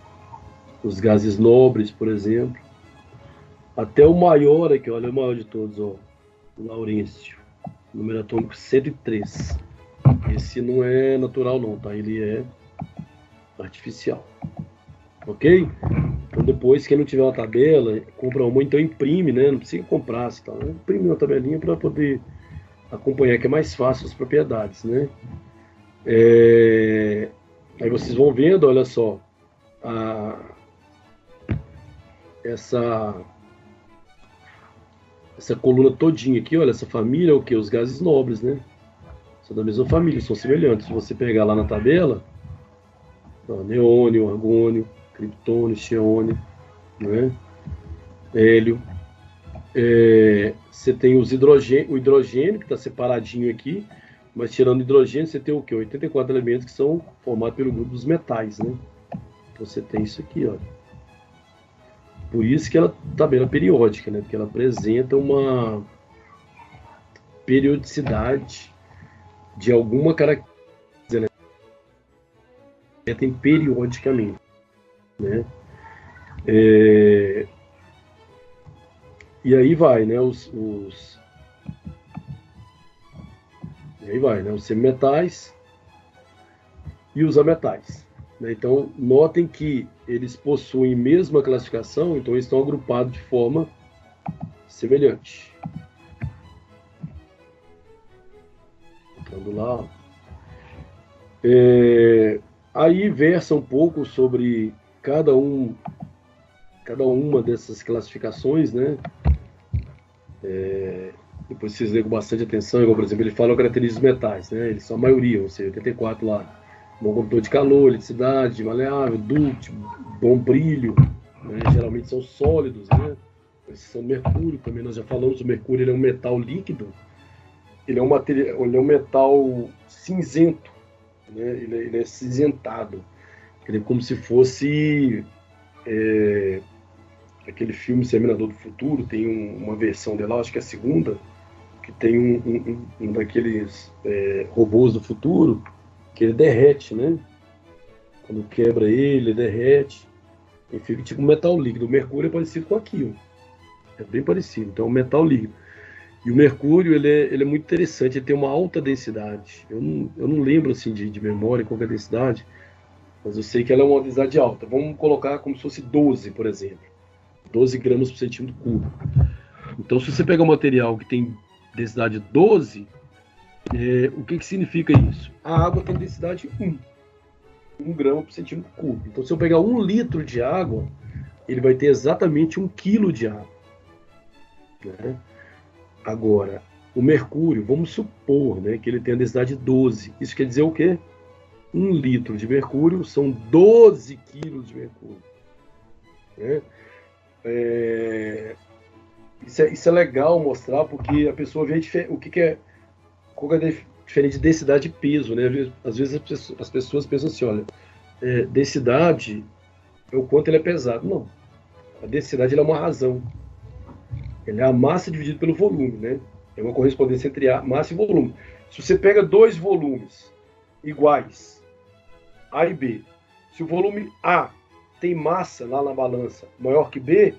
os gases nobres, por exemplo, até o maior aqui, olha o maior de todos, ó, o laurêncio, número atômico 103. Esse não é natural não, tá? Ele é artificial, ok? Então depois, quem não tiver uma tabela, compra uma, então imprime, né? Não precisa comprar, tá? Imprime uma tabelinha para poder acompanhar, que é mais fácil as propriedades, né? Aí vocês vão vendo, olha só, essa coluna todinha aqui, olha, essa família é o que? Os gases nobres, né? São da mesma família, são semelhantes. Se você pegar lá na tabela, ó, neônio, argônio, criptônio, xeônio, né? Hélio. Você tem o hidrogênio, que está separadinho aqui, mas tirando o hidrogênio, você tem o quê? 84 elementos que são formados pelo grupo dos metais, né? Então você tem isso aqui, ó. Por isso que ela é tabela periódica, né? Porque ela apresenta uma periodicidade de alguma característica, né? Tem periodicamente, né? E aí vai, né? E aí vai, né? Os semimetais e os ametais. Né? Então, notem que eles possuem a mesma classificação, então eles estão agrupados de forma semelhante. Entrando lá. Aí versa um pouco sobre cada uma dessas classificações, né? Depois vocês leem com bastante atenção, igual, por exemplo, ele fala características dos metais, né? Eles são a maioria, ou seja, 84 lá. bom condutor de calor, eletricidade, maleável, dúctil, bom brilho, né? Geralmente são sólidos, né? Esses são mercúrio, também nós já falamos, o mercúrio ele é um metal líquido, ele é um material, ele é um metal cinzento, né? Ele é cinzentado, ele é como se fosse aquele filme Exterminador do Futuro, tem uma versão dela, acho que é a segunda, que tem um daqueles robôs do futuro, que ele derrete, né? Quando quebra ele derrete, e fica tipo um metal líquido. O mercúrio é parecido com aquilo, é bem parecido, então é um metal líquido. E o mercúrio, ele é muito interessante, ele tem uma alta densidade. Eu não lembro assim de memória qual é a densidade, mas eu sei que ela é uma densidade alta. Vamos colocar como se fosse 12, por exemplo. 12 gramas por centímetro cúbico. Então, se você pegar um material que tem densidade 12, o que significa isso? A água tem densidade 1 grama por centímetro cúbico. Então, se eu pegar 1 litro de água, ele vai ter exatamente 1 quilo de água. Né? Agora, o mercúrio, vamos supor, né, que ele tem a densidade 12. Isso quer dizer o quê? 1 litro de mercúrio são 12 quilos de mercúrio. Né? Isso é legal mostrar, porque a pessoa vê o que é, qual é a diferença de densidade e peso. Né? Às vezes as pessoas pensam assim, olha, densidade é o quanto ele é pesado. Não, a densidade é uma razão. Ele é a massa dividida pelo volume, né? É uma correspondência entre a massa e volume. Se você pega 2 volumes iguais, A e B, se o volume A tem massa lá na balança maior que B,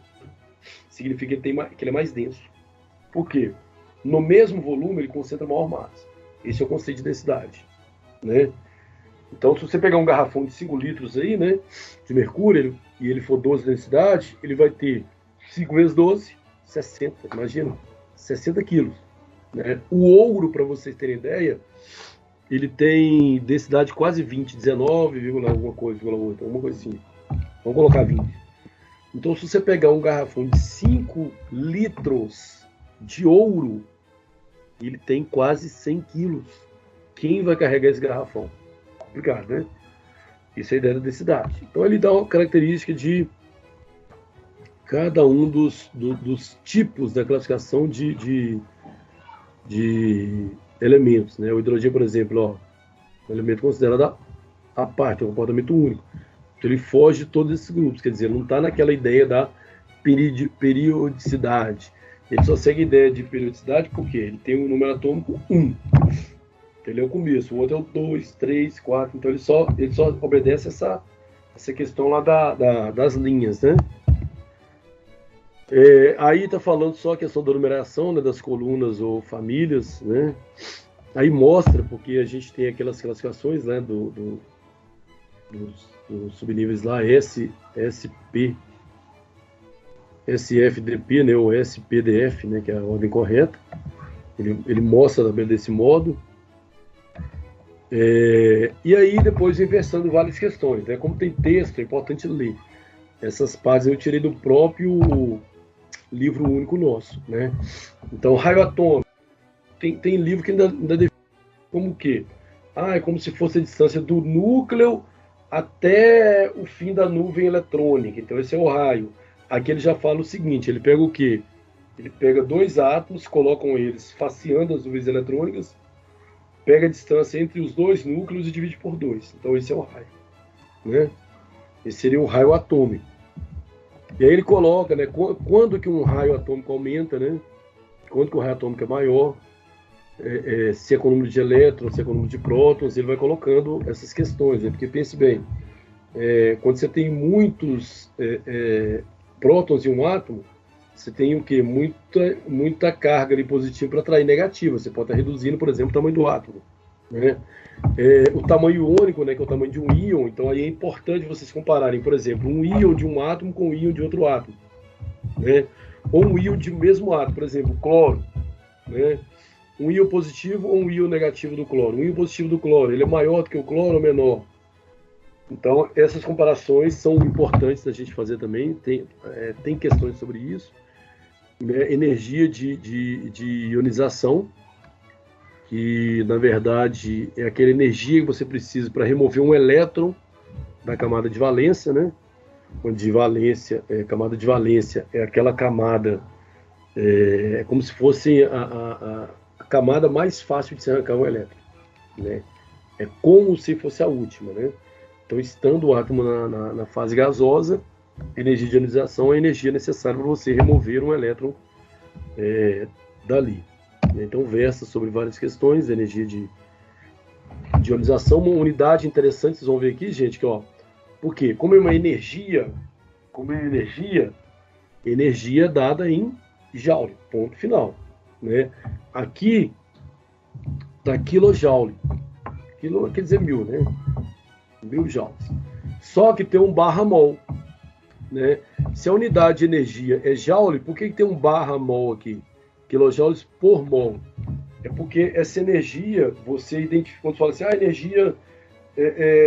significa que ele é mais denso. Por quê? No mesmo volume ele concentra maior massa. Esse é o conceito de densidade, né? Então, se você pegar um garrafão de 5 litros aí, né, de mercúrio, e ele for 12 de densidade, ele vai ter 5 vezes 12, 60, imagina, 60 quilos. Né? O ouro, para vocês terem ideia, ele tem densidade quase 20, 19, alguma coisa, alguma coisa assim. Vamos colocar 20. Então, se você pegar um garrafão de 5 litros de ouro, ele tem quase 100 quilos. Quem vai carregar esse garrafão? Complicado, né? Isso é a ideia da densidade. Então, ele dá uma característica de cada um dos tipos da classificação de elementos. Né? O hidrogênio, por exemplo, é um elemento considerado à parte, é um comportamento único. Então, ele foge de todos esses grupos, quer dizer, não está naquela ideia da periodicidade. Ele só segue a ideia de periodicidade porque ele tem um número atômico 1. Ele é o começo, o outro é o 2, 3, 4. Então, ele só obedece essa questão lá das linhas, né? Aí está falando só a questão da numeração, né, das colunas ou famílias, né? Aí mostra, porque a gente tem aquelas classificações, né, dos subníveis lá, S, SP, SFDP, né, ou SPDF, né, que é a ordem correta. Ele mostra também desse modo. E aí depois inversando várias questões, né? Como tem texto, é importante ler. Essas partes eu tirei do próprio livro único nosso, né? Então, raio atômico, tem livro que ainda define como o quê? É como se fosse a distância do núcleo até o fim da nuvem eletrônica. Então, esse é o raio. Aqui ele já fala o seguinte, ele pega o quê? Ele pega 2 átomos, colocam eles faceando as nuvens eletrônicas, pega a distância entre os 2 núcleos e divide por 2. Então, esse é o raio, né? Esse seria o raio atômico. E aí ele coloca, né, quando que um raio atômico aumenta, né? Quando que o raio atômico é maior, se é com o número de elétrons, se é com o número de prótons, ele vai colocando essas questões, né? Porque pense bem, quando você tem muitos prótons em um átomo, você tem o quê? Muita carga ali positiva para atrair negativa. Você pode estar reduzindo, por exemplo, o tamanho do átomo, né? O tamanho iônico, né, que é o tamanho de um íon, então aí é importante vocês compararem, por exemplo, um íon de um átomo com um íon de outro átomo, né? Ou um íon de mesmo átomo, por exemplo, cloro, né? Um íon positivo ou um íon negativo do cloro. Um íon positivo do cloro, ele é maior do que o cloro ou menor? Então, essas comparações são importantes da gente fazer também, tem questões sobre isso, né? Energia de ionização. que na verdade é aquela energia que você precisa para remover um elétron da camada de valência, né? Onde camada de valência é aquela camada, é como se fosse a camada mais fácil de se arrancar um elétron, né? É como se fosse a última, né? Então, estando o átomo na fase gasosa, a energia de ionização é a energia necessária para você remover um elétron dali. Então, versa sobre várias questões, energia de ionização, uma unidade interessante, vocês vão ver aqui, gente, que ó, porque como é uma energia, energia dada em joule, ponto final, né? Aqui tá kilojoule, quilo quer dizer 1000, né? 1000 joules. Só que tem um barra mol, né? Se a unidade de energia é joule, por que tem um barra mol aqui? Kilojoules por mol. É porque essa energia, você identifica, quando fala assim, a energia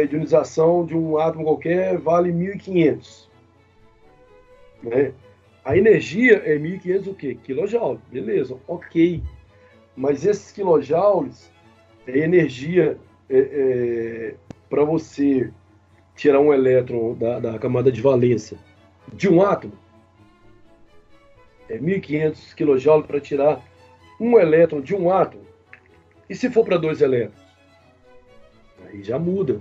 de ionização de um átomo qualquer vale 1.500. Né? A energia é 1.500 o quê? Kilojoule. Beleza, ok. Mas esses kilojoules é energia para você tirar um elétron da camada de valência de um átomo. É 1.500 kJ para tirar um elétron de um átomo. E se for para 2 elétrons? Aí já muda.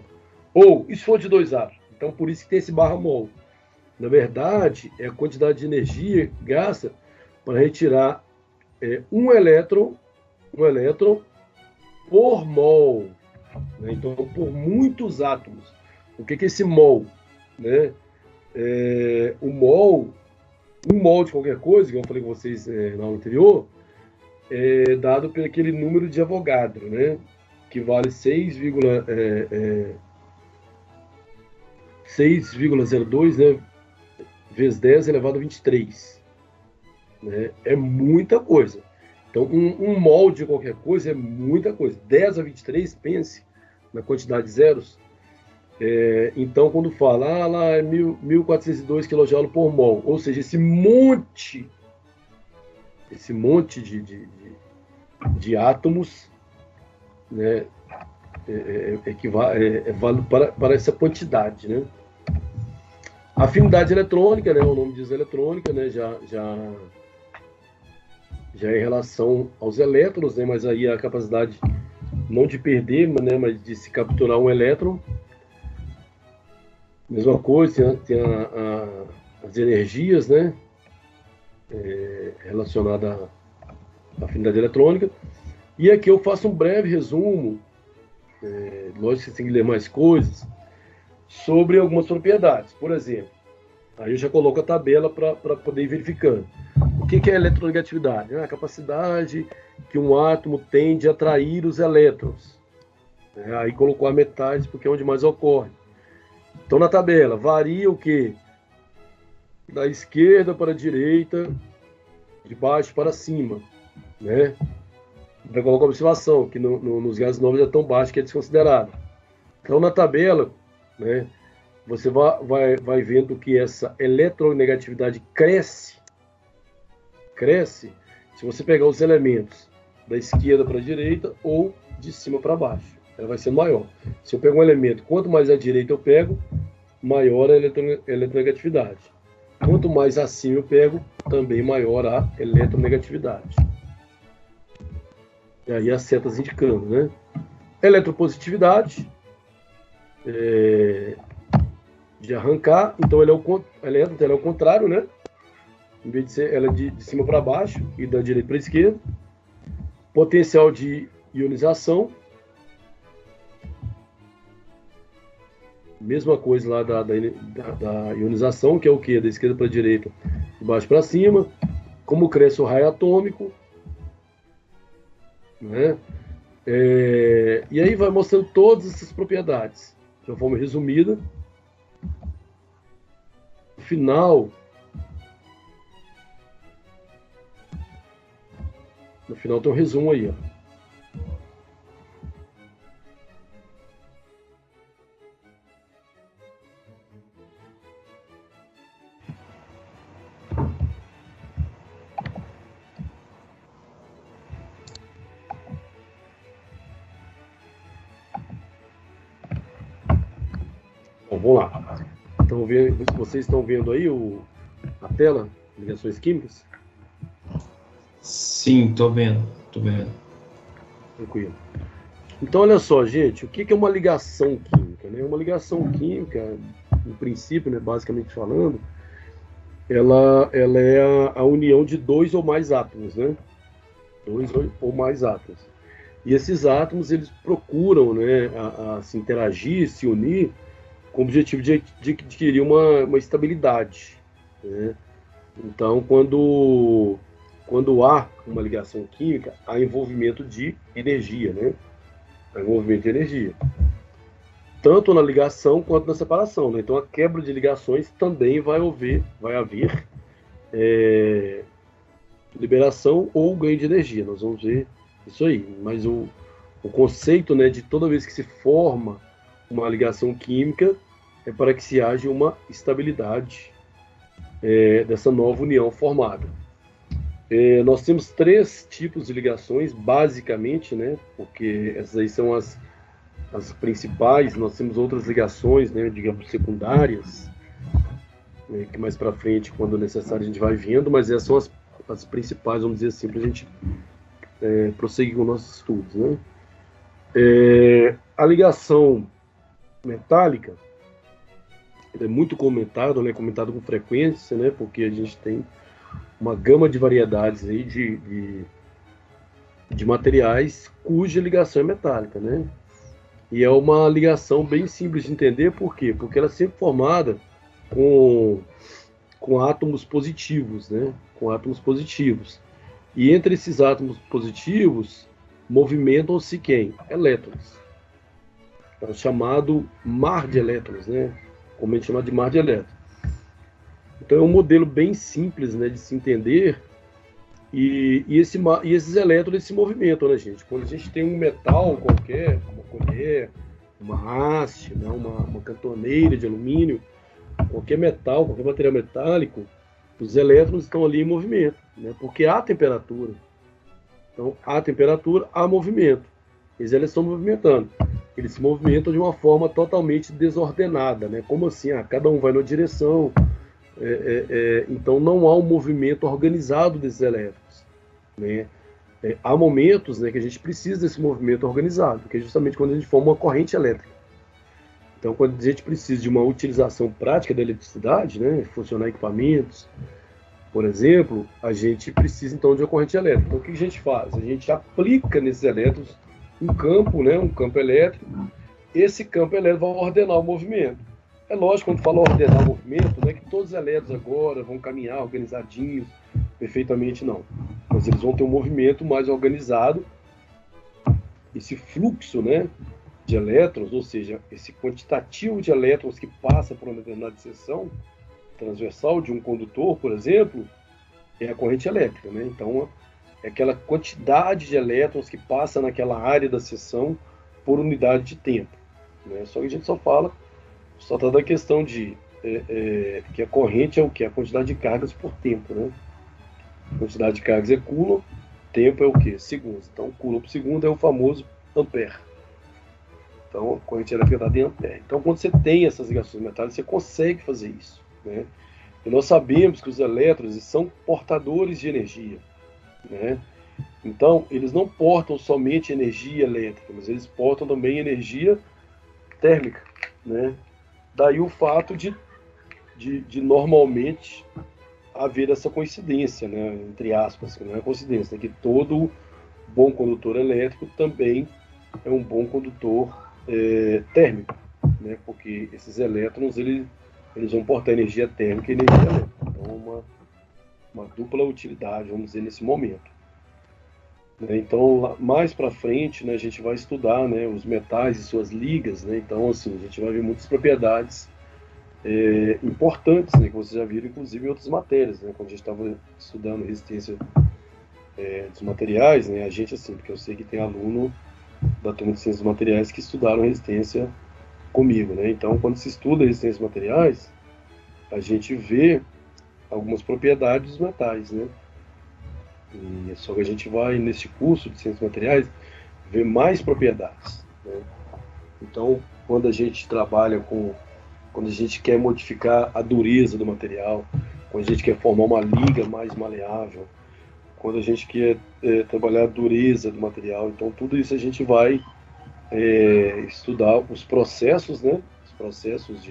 Ou, e se for de 2 átomos? Então, por isso que tem esse barra mol. Na verdade, é a quantidade de energia gasta para retirar um elétron por mol. Né? Então, por muitos átomos. O que é esse mol? Né? Um mol de qualquer coisa, que eu falei com vocês na aula anterior, é dado por aquele número de Avogadro, né? Que vale 6,02, né? Vezes 10 elevado a 23. Né? É muita coisa. Então, um mol de qualquer coisa é muita coisa. 10 a 23, pense na quantidade de zeros. Então, quando fala, lá é 1.402 kJ por mol, ou seja, esse monte de átomos, né, vale para essa quantidade, né? Afinidade eletrônica, né, o nome diz eletrônica, né, já é em relação aos elétrons, né, mas aí a capacidade não de perder, né, mas de se capturar um elétron. Mesma coisa, tem as energias, né, relacionadas à afinidade eletrônica. E aqui eu faço um breve resumo, lógico que você tem que ler mais coisas, sobre algumas propriedades. Por exemplo, aí eu já coloco a tabela para poder ir verificando. O que é a eletronegatividade? A capacidade que um átomo tem de atrair os elétrons. Aí colocou a metade porque é onde mais ocorre. Então, na tabela, varia o quê? Da esquerda para a direita, de baixo para cima, né? Vai colocar a observação, que nos gases nobres é tão baixo que é desconsiderado. Então, na tabela, né, você vai vendo que essa eletronegatividade cresce, se você pegar os elementos da esquerda para a direita ou de cima para baixo. Ela vai ser maior. Se eu pego um elemento, quanto mais à direita eu pego, maior a eletronegatividade. Quanto mais acima eu pego, também maior a eletronegatividade. E aí as setas indicando, né? Eletropositividade, de arrancar, então ela é o contrário, né? Em vez de ser ela é de cima para baixo e da direita para a esquerda. Potencial de ionização, mesma coisa lá da ionização, que é o quê? Da esquerda para a direita, de baixo para cima. Como cresce o raio atômico, né? E aí vai mostrando todas essas propriedades de uma forma resumida. No final tem um resumo aí, ó. vamos lá. Vocês estão vendo aí a tela, ligações químicas? Sim, tô vendo. Tranquilo. Então, olha só, gente, o que é uma ligação química, né? Uma ligação química, no princípio, né, basicamente falando, ela é a união de dois ou mais átomos, né? Dois ou mais átomos. E esses átomos, eles procuram, né, a se interagir, se unir, com o objetivo de adquirir uma estabilidade, né? Então, quando há uma ligação química, há envolvimento de energia, né? Há envolvimento de energia. Tanto na ligação quanto na separação, né? Então, a quebra de ligações também vai haver liberação ou ganho de energia. Nós vamos ver isso aí. Mas o conceito, né, de toda vez que se forma uma ligação química é para que se haja uma estabilidade dessa nova união formada. Nós temos 3 tipos de ligações, basicamente, né, porque essas aí são as principais. Nós temos outras ligações, né, digamos, secundárias, né, que mais para frente, quando necessário, a gente vai vendo, mas essas são as principais, vamos dizer assim, para a gente prosseguir com nossos estudos, né? A ligação metálica é muito comentado, né? Comentado com frequência, né? Porque a gente tem uma gama de variedades aí de materiais cuja ligação é metálica, né? E é uma ligação bem simples de entender, por quê? Porque ela é sempre formada com átomos positivos, né? Com átomos positivos. E entre esses átomos positivos movimentam-se quem? Elétrons. É o chamado mar de elétrons, né? Comumente chamado de mar de elétrons. Então é um modelo bem simples, né, de se entender. E esses elétrons se movimentam, né, gente? Quando a gente tem um metal qualquer, uma colher, uma haste, né, uma cantoneira de alumínio, qualquer metal, qualquer material metálico, os elétrons estão ali em movimento, né? Porque há temperatura. Então, há temperatura, há movimento. Eles estão movimentando. Eles se movimentam de uma forma totalmente desordenada, né? Como assim? Cada um vai numa direção. Então, não há um movimento organizado desses elétrons, né? Há momentos, né, que a gente precisa desse movimento organizado, que é justamente quando a gente forma uma corrente elétrica. Então, quando a gente precisa de uma utilização prática da eletricidade, né, funcionar equipamentos, por exemplo, a gente precisa então de uma corrente elétrica. Então, o que a gente faz? A gente aplica nesses elétrons um campo, né, um campo elétrico. Esse campo elétrico vai ordenar o movimento. É lógico, quando fala ordenar o movimento, não é que todos os elétrons agora vão caminhar organizadinhos, perfeitamente não. Mas eles vão ter um movimento mais organizado. Esse fluxo, né, de elétrons, ou seja, esse quantitativo de elétrons que passa por uma determinada seção transversal de um condutor, por exemplo, é a corrente elétrica, né? Então, é aquela quantidade de elétrons que passa naquela área da seção por unidade de tempo, né? Só que a gente só está da questão de que a corrente é o que? A quantidade de cargas por tempo, né? A quantidade de cargas é Coulomb, tempo é o que? Segundos. Então, Coulomb por segundo é o famoso ampere. Então, a corrente elétrica está em ampere. Então, quando você tem essas ligações metálicas, você consegue fazer isso, né? E nós sabemos que os elétrons são portadores de energia, né? Então, eles não portam somente energia elétrica, mas eles portam também energia térmica, né? Daí o fato de normalmente haver essa coincidência, né? Entre aspas, que não é coincidência, né? Que todo bom condutor elétrico também é um bom condutor térmico, né? Porque esses elétrons eles vão portar energia térmica e energia elétrica. Então, uma dupla utilidade, vamos dizer, nesse momento. Então, mais para frente, né, a gente vai estudar, né, os metais e suas ligas, né? Então, assim, a gente vai ver muitas propriedades importantes, né, que vocês já viram, inclusive, em outras matérias, né? Quando a gente estava estudando resistência dos materiais, né? A gente, assim, porque eu sei que tem aluno da turma de ciências dos materiais que estudaram resistência comigo, né? Então, quando se estuda resistência dos materiais, a gente vê algumas propriedades dos metais, né? E só que a gente vai, nesse curso de ciências materiais, ver mais propriedades, né? Então, quando a gente trabalha com quando a gente quer modificar a dureza do material, quando a gente quer formar uma liga mais maleável, quando a gente quer trabalhar a dureza do material. Então, tudo isso a gente vai estudar os processos, né? Os processos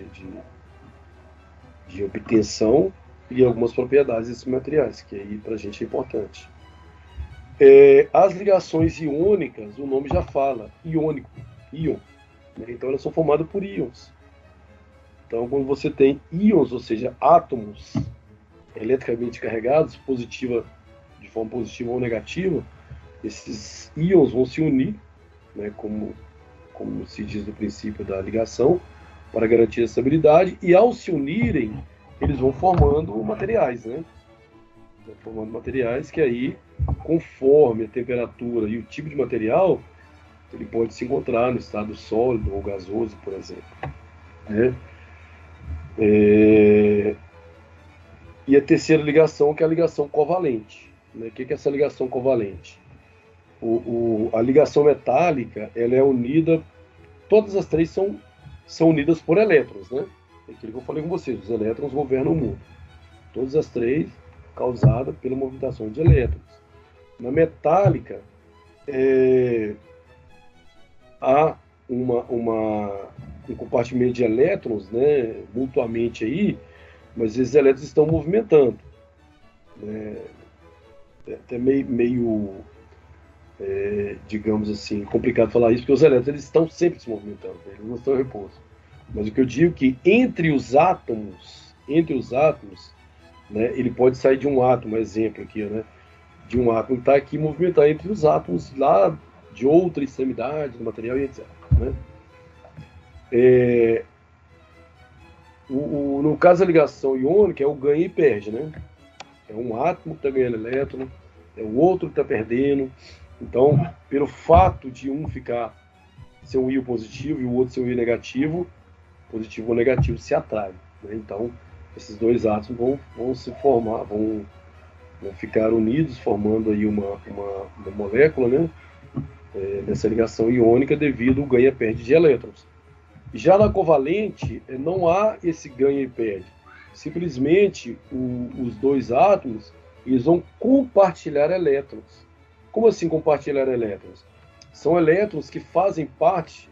de obtenção e algumas propriedades desses materiais, que aí para a gente é importante. As ligações iônicas, o nome já fala, iônico, íon. Né? Então, elas são formadas por íons. Então, quando você tem íons, ou seja, átomos eletricamente carregados, de forma positiva ou negativa, esses íons vão se unir, né, como se diz no princípio da ligação, para garantir a estabilidade, e ao se unirem, eles vão formando materiais, né? Vão formando materiais que aí, conforme a temperatura e o tipo de material, ele pode se encontrar no estado sólido ou gasoso, por exemplo. Né? E a terceira ligação, que é a ligação covalente. Né? O que é essa ligação covalente? A ligação metálica, ela é unida, todas as três são unidas por elétrons, né? É aquilo que eu falei com vocês, os elétrons governam o mundo. Todas as três causadas pela movimentação de elétrons. Na metálica, há um compartimento de elétrons, né, mutuamente aí, mas esses elétrons estão movimentando. É até meio digamos assim, complicado falar isso, porque os elétrons eles estão sempre se movimentando, eles não estão em repouso. Mas o que eu digo é que entre os átomos, né, ele pode sair de um átomo, exemplo aqui, né, de um átomo que está aqui movimentar entre os átomos lá de outra extremidade do material e etc. Né? No caso da ligação iônica, é o ganha e perde, né? É um átomo que está ganhando elétron, é o outro que está perdendo. Então, pelo fato de um ser um íon positivo e o outro ser um íon negativo, positivo ou negativo se atrai. Né? Então, esses dois átomos vão se formar, vão ficar unidos, formando aí uma molécula, né? Dessa ligação iônica devido ao ganha-perde de elétrons. Já na covalente, não há esse ganha e perde. Simplesmente, os dois átomos eles vão compartilhar elétrons. Como assim compartilhar elétrons? São elétrons que fazem parte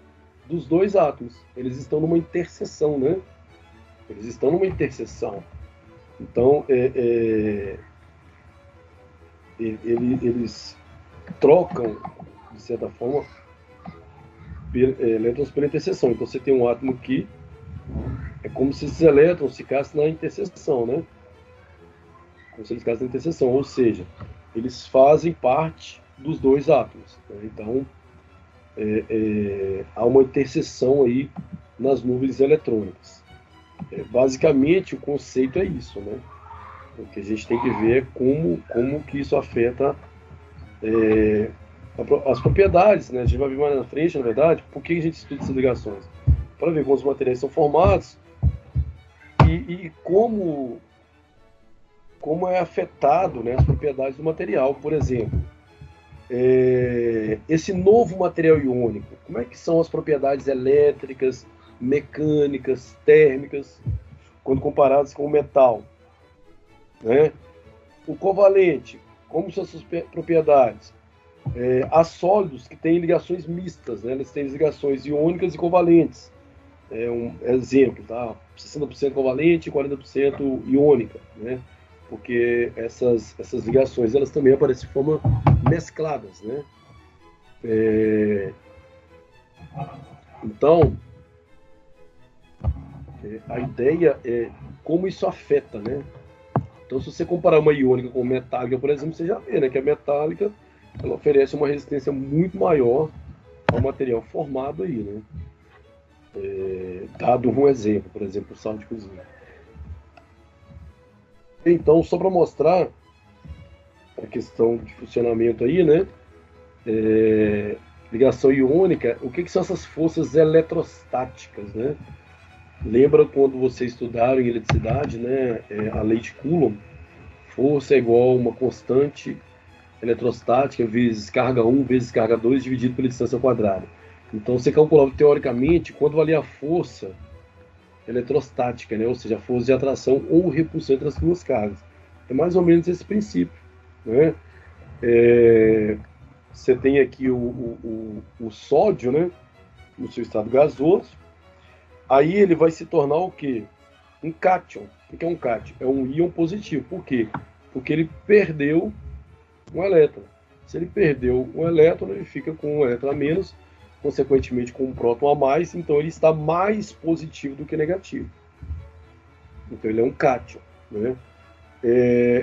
dos dois átomos. Eles estão numa interseção, né? Eles estão numa interseção. Então, eles trocam, de certa forma, elétrons pela interseção. Então, você tem um átomo aqui, é como se esses elétrons ficassem na interseção, né? Como se eles ficassem na interseção, ou seja, eles fazem parte dos dois átomos. Né? Então, há uma interseção aí nas nuvens eletrônicas. Basicamente, o conceito é isso, né? O que a gente tem que ver é como que isso afeta as propriedades, né? A gente vai ver mais na frente, na verdade, por que a gente estuda essas ligações. Para ver como os materiais são formados e como é afetado, né, as propriedades do material. Por exemplo, esse novo material iônico, como é que são as propriedades elétricas, mecânicas, térmicas, quando comparadas com o metal? Né? O covalente, como são essas propriedades? Há sólidos que têm ligações mistas, né? Eles têm ligações iônicas e covalentes. Um exemplo, tá? 60% covalente e 40% iônica, né? Porque essas ligações elas também aparecem de forma mescladas, né? Então, a ideia é como isso afeta, né? Então, se você comparar uma iônica com metálica, por exemplo, você já vê, né, que a metálica ela oferece uma resistência muito maior ao material formado aí, né? Dado um exemplo, por exemplo, o sal de cozinha. Então, só para mostrar a questão de funcionamento aí, né? Ligação iônica, o que são essas forças eletrostáticas, né? Lembra quando vocês estudaram em eletricidade, né? A lei de Coulomb? Força é igual a uma constante eletrostática vezes carga 1 vezes carga 2 dividido pela distância ao quadrado. Então, você calculava teoricamente quanto valia a força eletrostática, né? Ou seja, a força de atração ou repulsão entre as duas cargas. É mais ou menos esse princípio, né? Você tem aqui o sódio, né? No seu estado gasoso. Aí ele vai se tornar o quê? Um cátion. O que é um cátion? É um íon positivo. Por quê? Porque ele perdeu um elétron. Se ele perdeu um elétron, ele fica com um elétron a menos, consequentemente com um próton a mais, então ele está mais positivo do que negativo. Então ele é um cátion, né?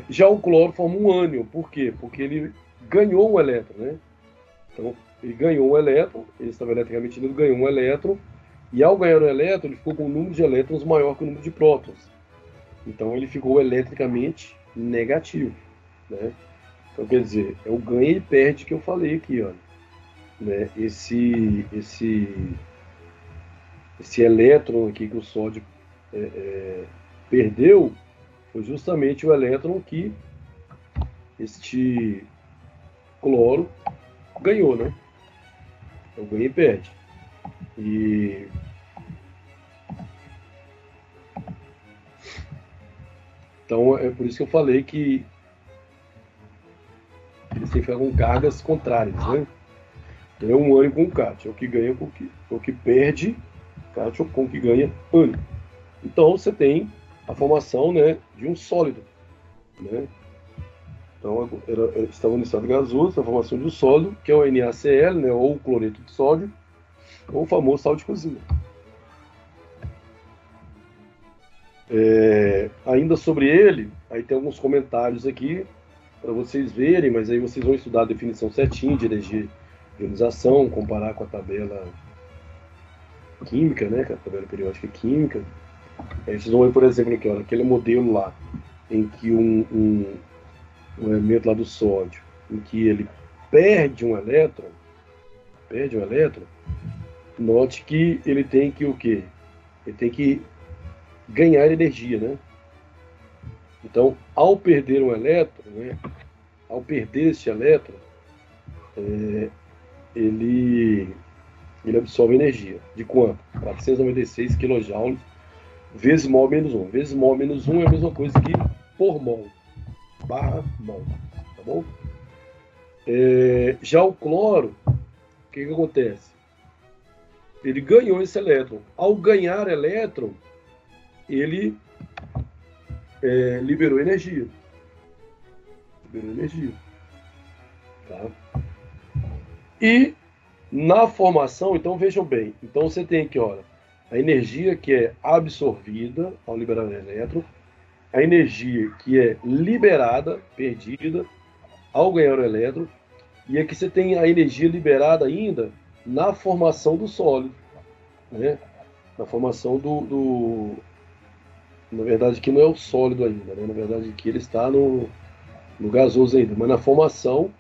Já o cloro forma um ânion. Por quê? Porque ele ganhou um elétron, né? Então ele ganhou um elétron, ele estava eletricamente unido, ganhou um elétron, e ao ganhar o elétron, ele ficou com um número de elétrons maior que o número de prótons. Então ele ficou eletricamente negativo, né? Então quer dizer, é o ganha e perde que eu falei aqui, ó, né? Esse elétron aqui que o sódio perdeu foi justamente o elétron que este cloro ganhou, né? Então ganha e perde. E então é por isso que eu falei que eles têm que ficar com cargas contrárias, né? Então é um ânion com cátion, é o que ganha com o que perde cátion com o que ganha ânion. Então você tem a formação, né, de um sólido, né? Então estava no estado gasoso, a formação de um sólido, que é o NaCl, né, ou o cloreto de sódio, ou o famoso sal de cozinha. Ainda sobre ele, aí tem alguns comentários aqui para vocês verem, mas aí vocês vão estudar a definição certinha de energia de ionização, comparar com a tabela química, né, com a tabela periódica química. Aí vocês vão ver, por exemplo, aqui, ó, aquele modelo lá, em que um elemento lá do sódio, em que ele perde um elétron, note que ele tem que o quê? Ele tem que ganhar energia, né? Então, ao perder um elétron, né, ao perder este elétron, ele absorve energia. De quanto? 496 kJ vezes mol menos 1. Vezes mol menos 1 é a mesma coisa que por mol, barra mol, tá bom? Já o cloro, o que acontece? Ele ganhou esse elétron. Ao ganhar elétron, ele liberou energia. Tá? E na formação, então vejam bem, então você tem aqui, olha, a energia que é absorvida ao liberar o elétron, a energia que é liberada, perdida, ao ganhar o elétron, e aqui você tem a energia liberada ainda na formação do sólido, né? Na formação na verdade, aqui não é o sólido ainda, né? Na verdade, aqui ele está no gasoso ainda, mas na formação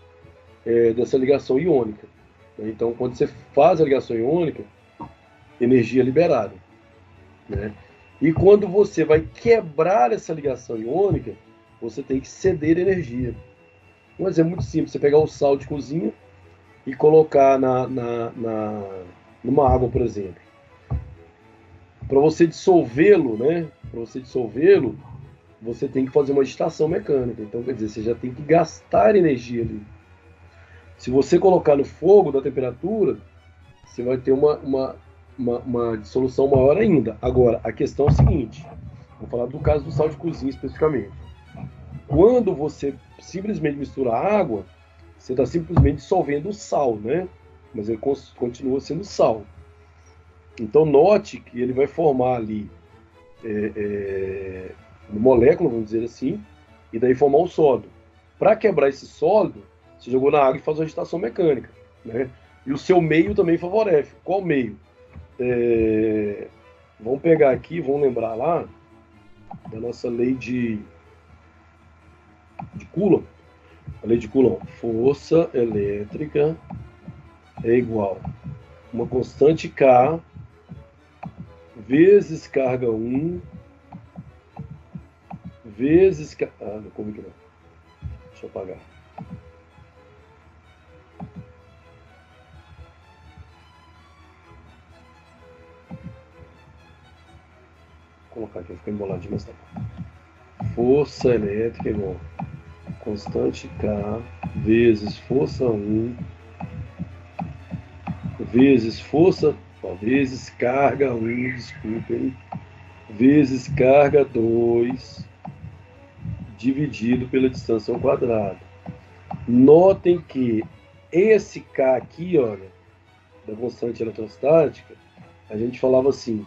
dessa ligação iônica. Né? Então, quando você faz a ligação iônica, energia liberada, né? E quando você vai quebrar essa ligação iônica, você tem que ceder energia. Um exemplo muito simples, você pegar o sal de cozinha e colocar numa água, por exemplo. Para você dissolvê-lo, né? Para você dissolvê-lo, você tem que fazer uma agitação mecânica. Então, quer dizer, você já tem que gastar energia ali. Se você colocar no fogo da temperatura, você vai ter uma dissolução maior ainda. Agora, a questão é a seguinte: vou falar do caso do sal de cozinha especificamente. Quando você simplesmente mistura água, você está simplesmente dissolvendo o sal, né? Mas ele continua sendo sal. Então, note que ele vai formar ali uma molécula, vamos dizer assim, e daí formar um sólido. Para quebrar esse sólido, você jogou na água e faz uma agitação mecânica, né? E o seu meio também favorece. Qual meio? Vamos pegar aqui, vamos lembrar lá da nossa lei de Coulomb. A lei de Coulomb. Força elétrica é igual a uma constante K vezes carga 1 vezes... não, como que não? Deixa eu apagar. colocar aqui, fica emboladinho, mas tá bom. Força elétrica igual constante K vezes força 1 vezes força, vezes carga 1, desculpem, vezes carga 2 dividido pela distância ao quadrado. Notem que esse K aqui, olha, da constante eletrostática, a gente falava assim,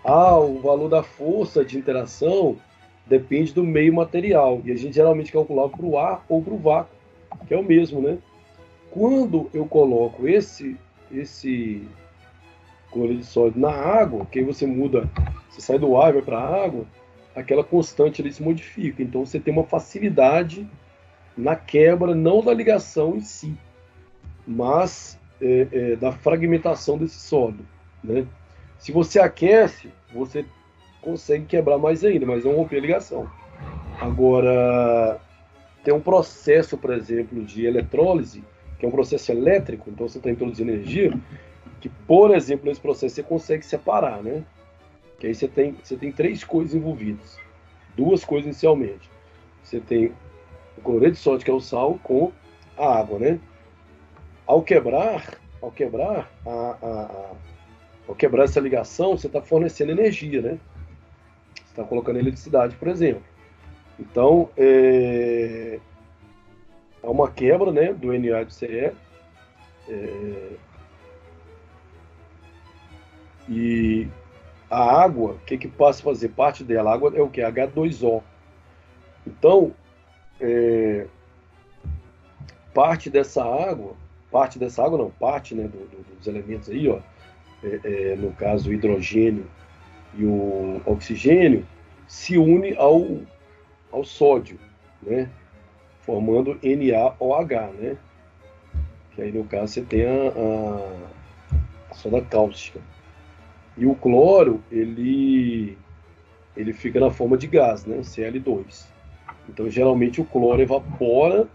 o valor da força de interação depende do meio material, e a gente geralmente calculava para o ar ou para o vácuo, que é o mesmo, né? Quando eu coloco esse cloreto de sódio na água, que aí você muda, você sai do ar e vai para a água, aquela constante ali se modifica. Então você tem uma facilidade na quebra, não da ligação em si, mas da fragmentação desse sólido, né? Se você aquece, você consegue quebrar mais ainda, mas não romper a ligação. Agora, tem um processo, por exemplo, de eletrólise, que é um processo elétrico, então você está introduzindo energia, que, por exemplo, nesse processo você consegue separar, né? Que aí você tem três coisas envolvidas. Duas coisas inicialmente. Você tem o cloreto de sódio, que é o sal, com a água, né? Ao quebrar essa ligação, você está fornecendo energia, né? Você está colocando eletricidade, por exemplo. Então, há uma quebra, né, do Na e do Ce, e a água, o que passa a fazer parte dela? A água é o que? H2O. Então, parte dessa água, né, dos elementos aí, ó, no caso o hidrogênio e o oxigênio, se une ao sódio, né, formando NaOH, né, que aí no caso você tem a soda cáustica. E o cloro, ele fica na forma de gás, né, Cl2. Então, geralmente o cloro evapora,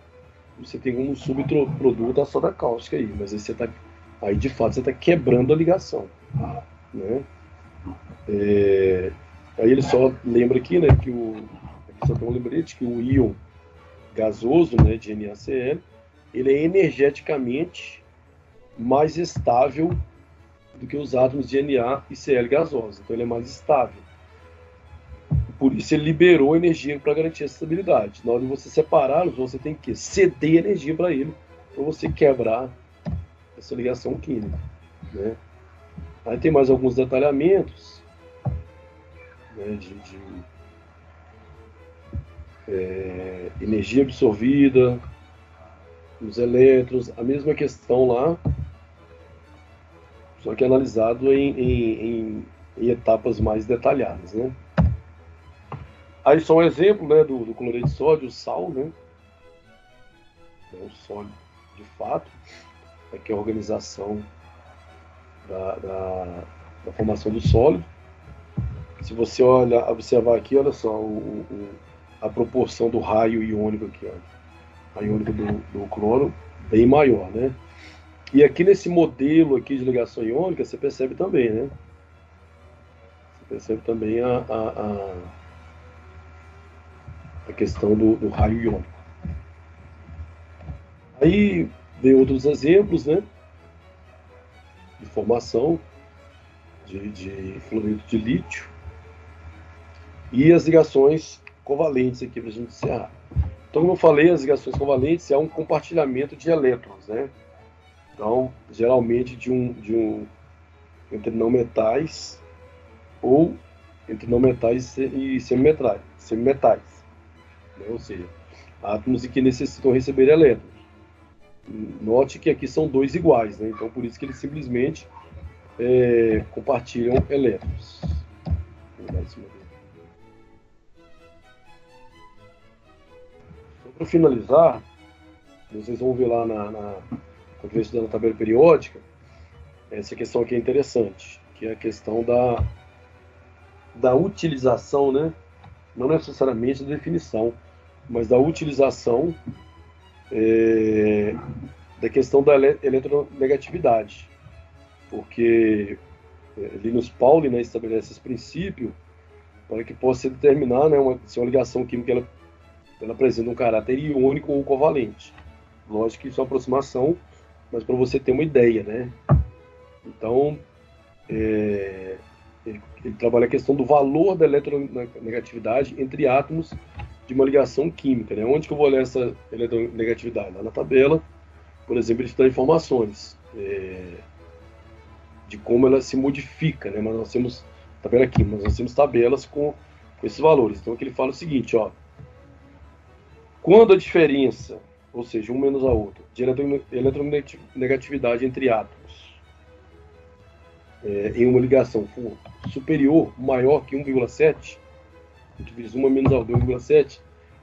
você tem como subproduto a soda cáustica aí, mas aí de fato você está quebrando a ligação, né? Aí ele só lembra aqui, né, aqui só tem um lembrete que o íon gasoso, né, de NaCl, ele é energeticamente mais estável do que os átomos de Na e Cl gasosos, então ele é mais estável. Por isso ele liberou energia para garantir essa estabilidade. Na hora de você separá-los, você tem que ceder energia para ele, para você quebrar essa ligação química, né? Aí tem mais alguns detalhamentos, né, de energia absorvida, os elétrons, a mesma questão lá, só que analisado em etapas mais detalhadas, né? Aí só um exemplo, né, do cloreto de sódio, o sal, né? É o sólido de fato, aqui é a organização da formação do sólido. Se você observar aqui, olha só a proporção do raio iônico aqui, ó. Raio iônico do cloro bem maior, né? E aqui nesse modelo aqui de ligação iônica, você percebe também, né? Você percebe também a questão do raio iônico. Aí vem outros exemplos, né, de formação de fluoreto de lítio e as ligações covalentes aqui para a gente encerrar. Então, como eu falei, as ligações covalentes é um compartilhamento de elétrons, né? Então, geralmente entre não metais ou entre não metais e semimetais. Ou seja, átomos que necessitam receber elétrons. Note que aqui são dois iguais, né? Então por isso que eles simplesmente compartilham elétrons. Só para finalizar, vocês vão ver lá quando eu estudar na tabela periódica, essa questão aqui é interessante, que é a questão da utilização, né? Não necessariamente da definição, mas da utilização da questão da eletronegatividade. Porque Linus Pauling, né, estabelece esse princípio para que possa se determinar, né, se uma ligação química ela apresenta um caráter iônico ou covalente. Lógico que isso é uma aproximação, mas para você ter uma ideia, né? Então, ele trabalha a questão do valor da eletronegatividade entre átomos de uma ligação química, né? Onde que eu vou ler essa eletronegatividade? Lá na tabela, por exemplo, ele dá informações de como ela se modifica, né? Mas nós temos tabela aqui, mas nós temos tabelas com esses valores. Então aqui ele fala o seguinte, ó: quando a diferença, ou seja, um menos a outro, de eletronegatividade entre átomos em uma ligação for superior, maior que 1,7, a gente diz 1 menos a outra, 1,7,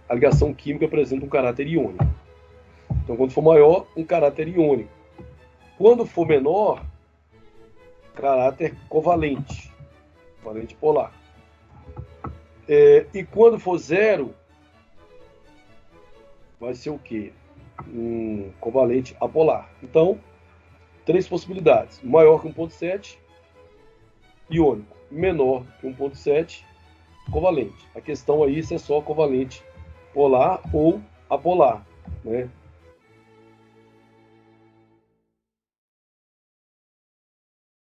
a ligação química apresenta um caráter iônico. Então, quando for maior, um caráter iônico. Quando for menor, caráter covalente, covalente polar. E quando for zero, vai ser o quê? Um covalente apolar. Então, 3 possibilidades. Maior que 1,7, iônico. Menor que 1,7, covalente. A questão aí se é só covalente polar ou apolar, né?